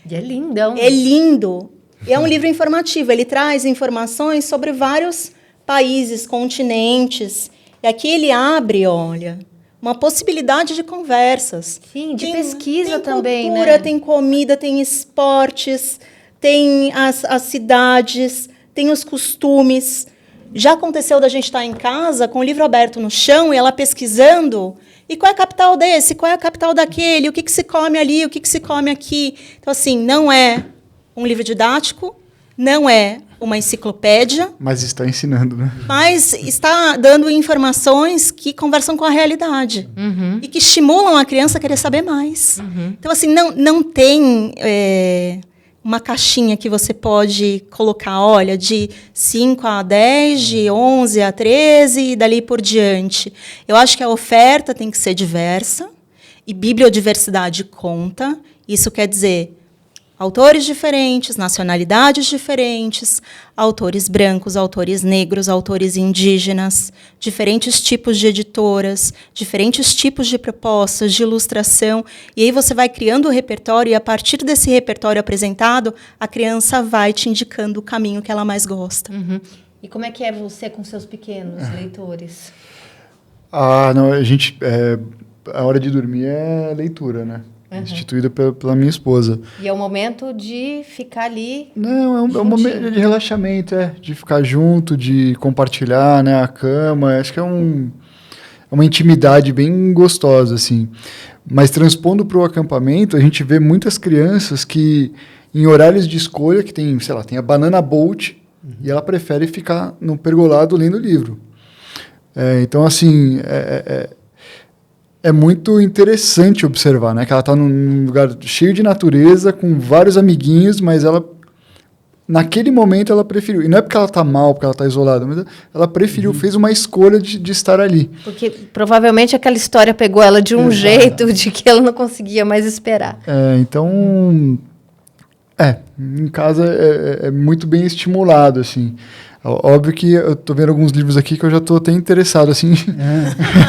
E é lindão. É lindo. É um livro informativo. Ele traz informações sobre vários países, continentes. E aqui ele abre, olha, uma possibilidade de conversas. Sim, de pesquisa também, tem cultura, né? tem comida, tem esportes, tem as cidades, tem os costumes. Já aconteceu da gente estar em casa com o livro aberto no chão e ela pesquisando. E qual é a capital desse? Qual é a capital daquele? O que se come ali? O que se come aqui? Então, assim, não é um livro didático, não é uma enciclopédia. Mas está ensinando, né? Mas está dando informações que conversam com a realidade. E que estimulam a criança a querer saber mais. Então, assim, não tem uma caixinha que você pode colocar, olha, de 5 a 10, de 11 a 13 e dali por diante. Eu acho que a oferta tem que ser diversa e bibliodiversidade conta. Isso quer dizer autores diferentes, nacionalidades diferentes, autores brancos, autores negros, autores indígenas, diferentes tipos de editoras, diferentes tipos de propostas, de ilustração. E aí você vai criando o repertório e, a partir desse repertório apresentado, a criança vai te indicando o caminho que ela mais gosta. E como é que é você com seus pequenos leitores? Não, a hora de dormir é leitura, né? Instituída pela minha esposa. E é o momento de ficar ali... Não, é um momento de relaxamento, de ficar junto, de compartilhar, né, a cama. Acho que é uma intimidade bem gostosa, assim. Mas transpondo para o acampamento, a gente vê muitas crianças que, em horários de escolha, que tem, sei lá, tem a banana boat, e ela prefere ficar no pergolado lendo livro. Então, assim... É muito interessante observar, né? Que ela está num lugar cheio de natureza, com vários amiguinhos, mas ela, naquele momento, ela preferiu. E não é porque ela está mal, porque ela está isolada, mas ela preferiu, fez uma escolha de estar ali. Porque provavelmente aquela história pegou ela de um jeito de que ela não conseguia mais esperar. Então, em casa é muito bem estimulado, assim. Óbvio que eu tô vendo alguns livros aqui que eu já tô até interessado, assim.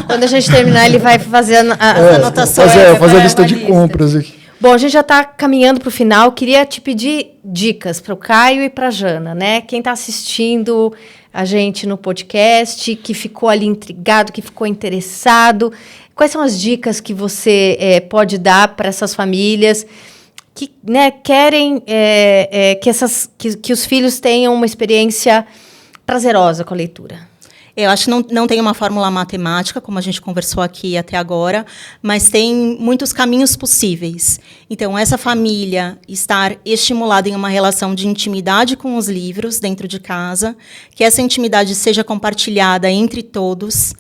Quando a gente terminar, ele vai fazer as anotações. Fazer a lista de compras aqui. Bom, a gente já está caminhando para o final. Queria te pedir dicas para o Caio e para a Jana, né? Quem está assistindo a gente no podcast, que ficou ali intrigado, que ficou interessado. Quais são as dicas que você pode dar para essas famílias que, né, querem que os filhos tenham uma experiência prazerosa com a leitura? Eu acho que não tem uma fórmula matemática, como a gente conversou aqui até agora, mas tem muitos caminhos possíveis. Então, essa família estar estimulada em uma relação de intimidade com os livros dentro de casa, que essa intimidade seja compartilhada entre todos,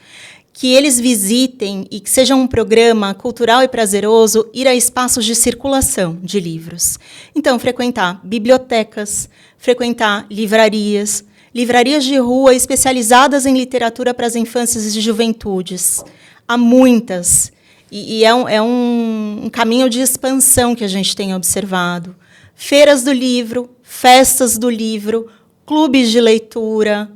que eles visitem e que seja um programa cultural e prazeroso ir a espaços de circulação de livros. Então, frequentar bibliotecas, frequentar livrarias de rua especializadas em literatura para as infâncias e juventudes. Há muitas. E é um caminho de expansão que a gente tem observado. Feiras do livro, festas do livro, clubes de leitura,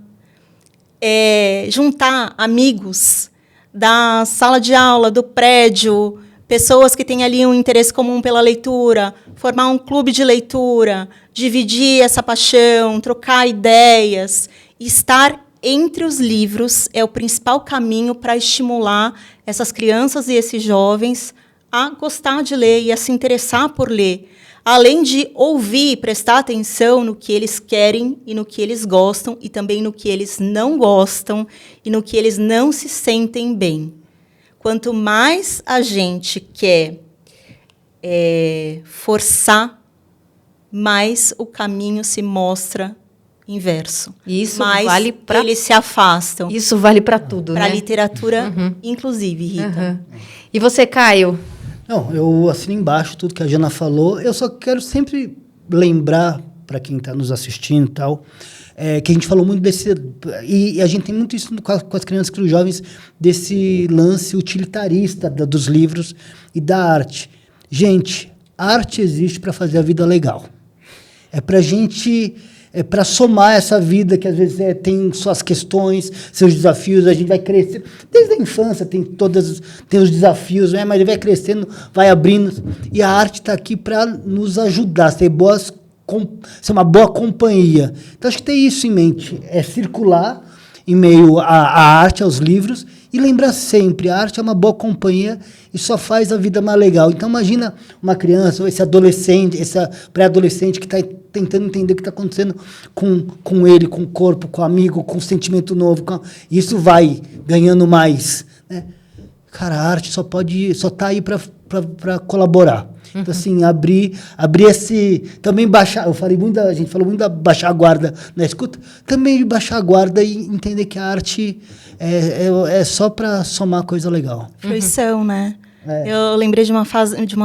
juntar amigos da sala de aula, do prédio, pessoas que têm ali um interesse comum pela leitura, formar um clube de leitura, dividir essa paixão, trocar ideias. Estar entre os livros é o principal caminho para estimular essas crianças e esses jovens a gostar de ler e a se interessar por ler. Além de ouvir e prestar atenção no que eles querem e no que eles gostam, e também no que eles não gostam e no que eles não se sentem bem. Quanto mais a gente quer forçar, mais o caminho se mostra inverso. Isso mais vale para eles se afastam. Isso vale para tudo, né? Para a literatura, inclusive, Rita. E você, Caio? Não, eu assino embaixo tudo que a Jana falou. Eu só quero sempre lembrar para quem está nos assistindo e tal, que a gente falou muito desse... E a gente tem muito isso com as crianças, com os jovens, desse lance utilitarista dos livros e da arte. Gente, a arte existe para fazer a vida legal. É para a gente... É para somar essa vida que às vezes tem suas questões, seus desafios, a gente vai crescer. Desde a infância tem os desafios, né? Mas ele vai crescendo, vai abrindo. E a arte está aqui para nos ajudar, ser uma boa companhia. Então acho que ter isso em mente, circular em meio à arte, aos livros, e lembrar sempre, a arte é uma boa companhia e só faz a vida mais legal. Então imagina uma criança, ou esse adolescente, esse pré-adolescente que está tentando entender o que está acontecendo com ele, com o corpo, com o amigo, com o sentimento novo. Isso vai ganhando mais. Né? Cara, a arte só está aí para colaborar. Então, assim, abrir esse... Também baixar... A gente falou muito da baixar a guarda na escuta. Também baixar a guarda e entender que a arte é só para somar coisa legal. Fruição, né? Eu lembrei de uma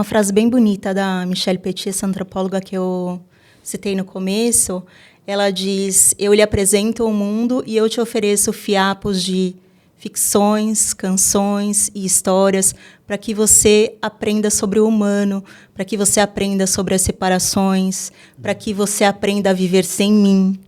frase bem bonita da Michelle Petit, essa antropóloga que eu citei no começo. Ela diz, eu lhe apresento o mundo e eu te ofereço fiapos de ficções, canções e histórias para que você aprenda sobre o humano, para que você aprenda sobre as separações, para que você aprenda a viver sem mim.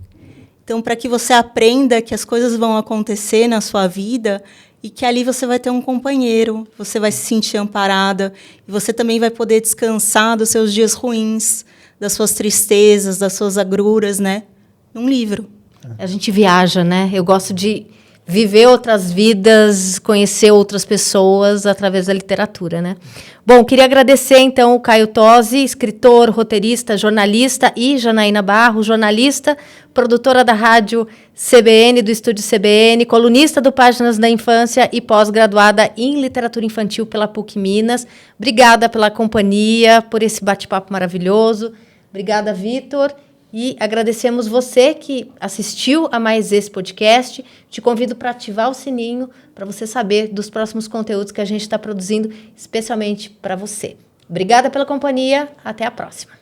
Então, para que você aprenda que as coisas vão acontecer na sua vida e que ali você vai ter um companheiro, você vai se sentir amparada e você também vai poder descansar dos seus dias ruins, das suas tristezas, das suas agruras, né? Num livro. A gente viaja, né? Eu gosto de viver outras vidas, conhecer outras pessoas através da literatura, né? Bom, queria agradecer, então, o Caio Tosi, escritor, roteirista, jornalista, e Janaína Barros, jornalista, produtora da rádio CBN, do estúdio CBN, colunista do Páginas da Infância e pós-graduada em literatura infantil pela PUC Minas. Obrigada pela companhia, por esse bate-papo maravilhoso. Obrigada, Vitor. E agradecemos você que assistiu a mais esse podcast. Te convido para ativar o sininho para você saber dos próximos conteúdos que a gente está produzindo, especialmente para você. Obrigada pela companhia. Até a próxima.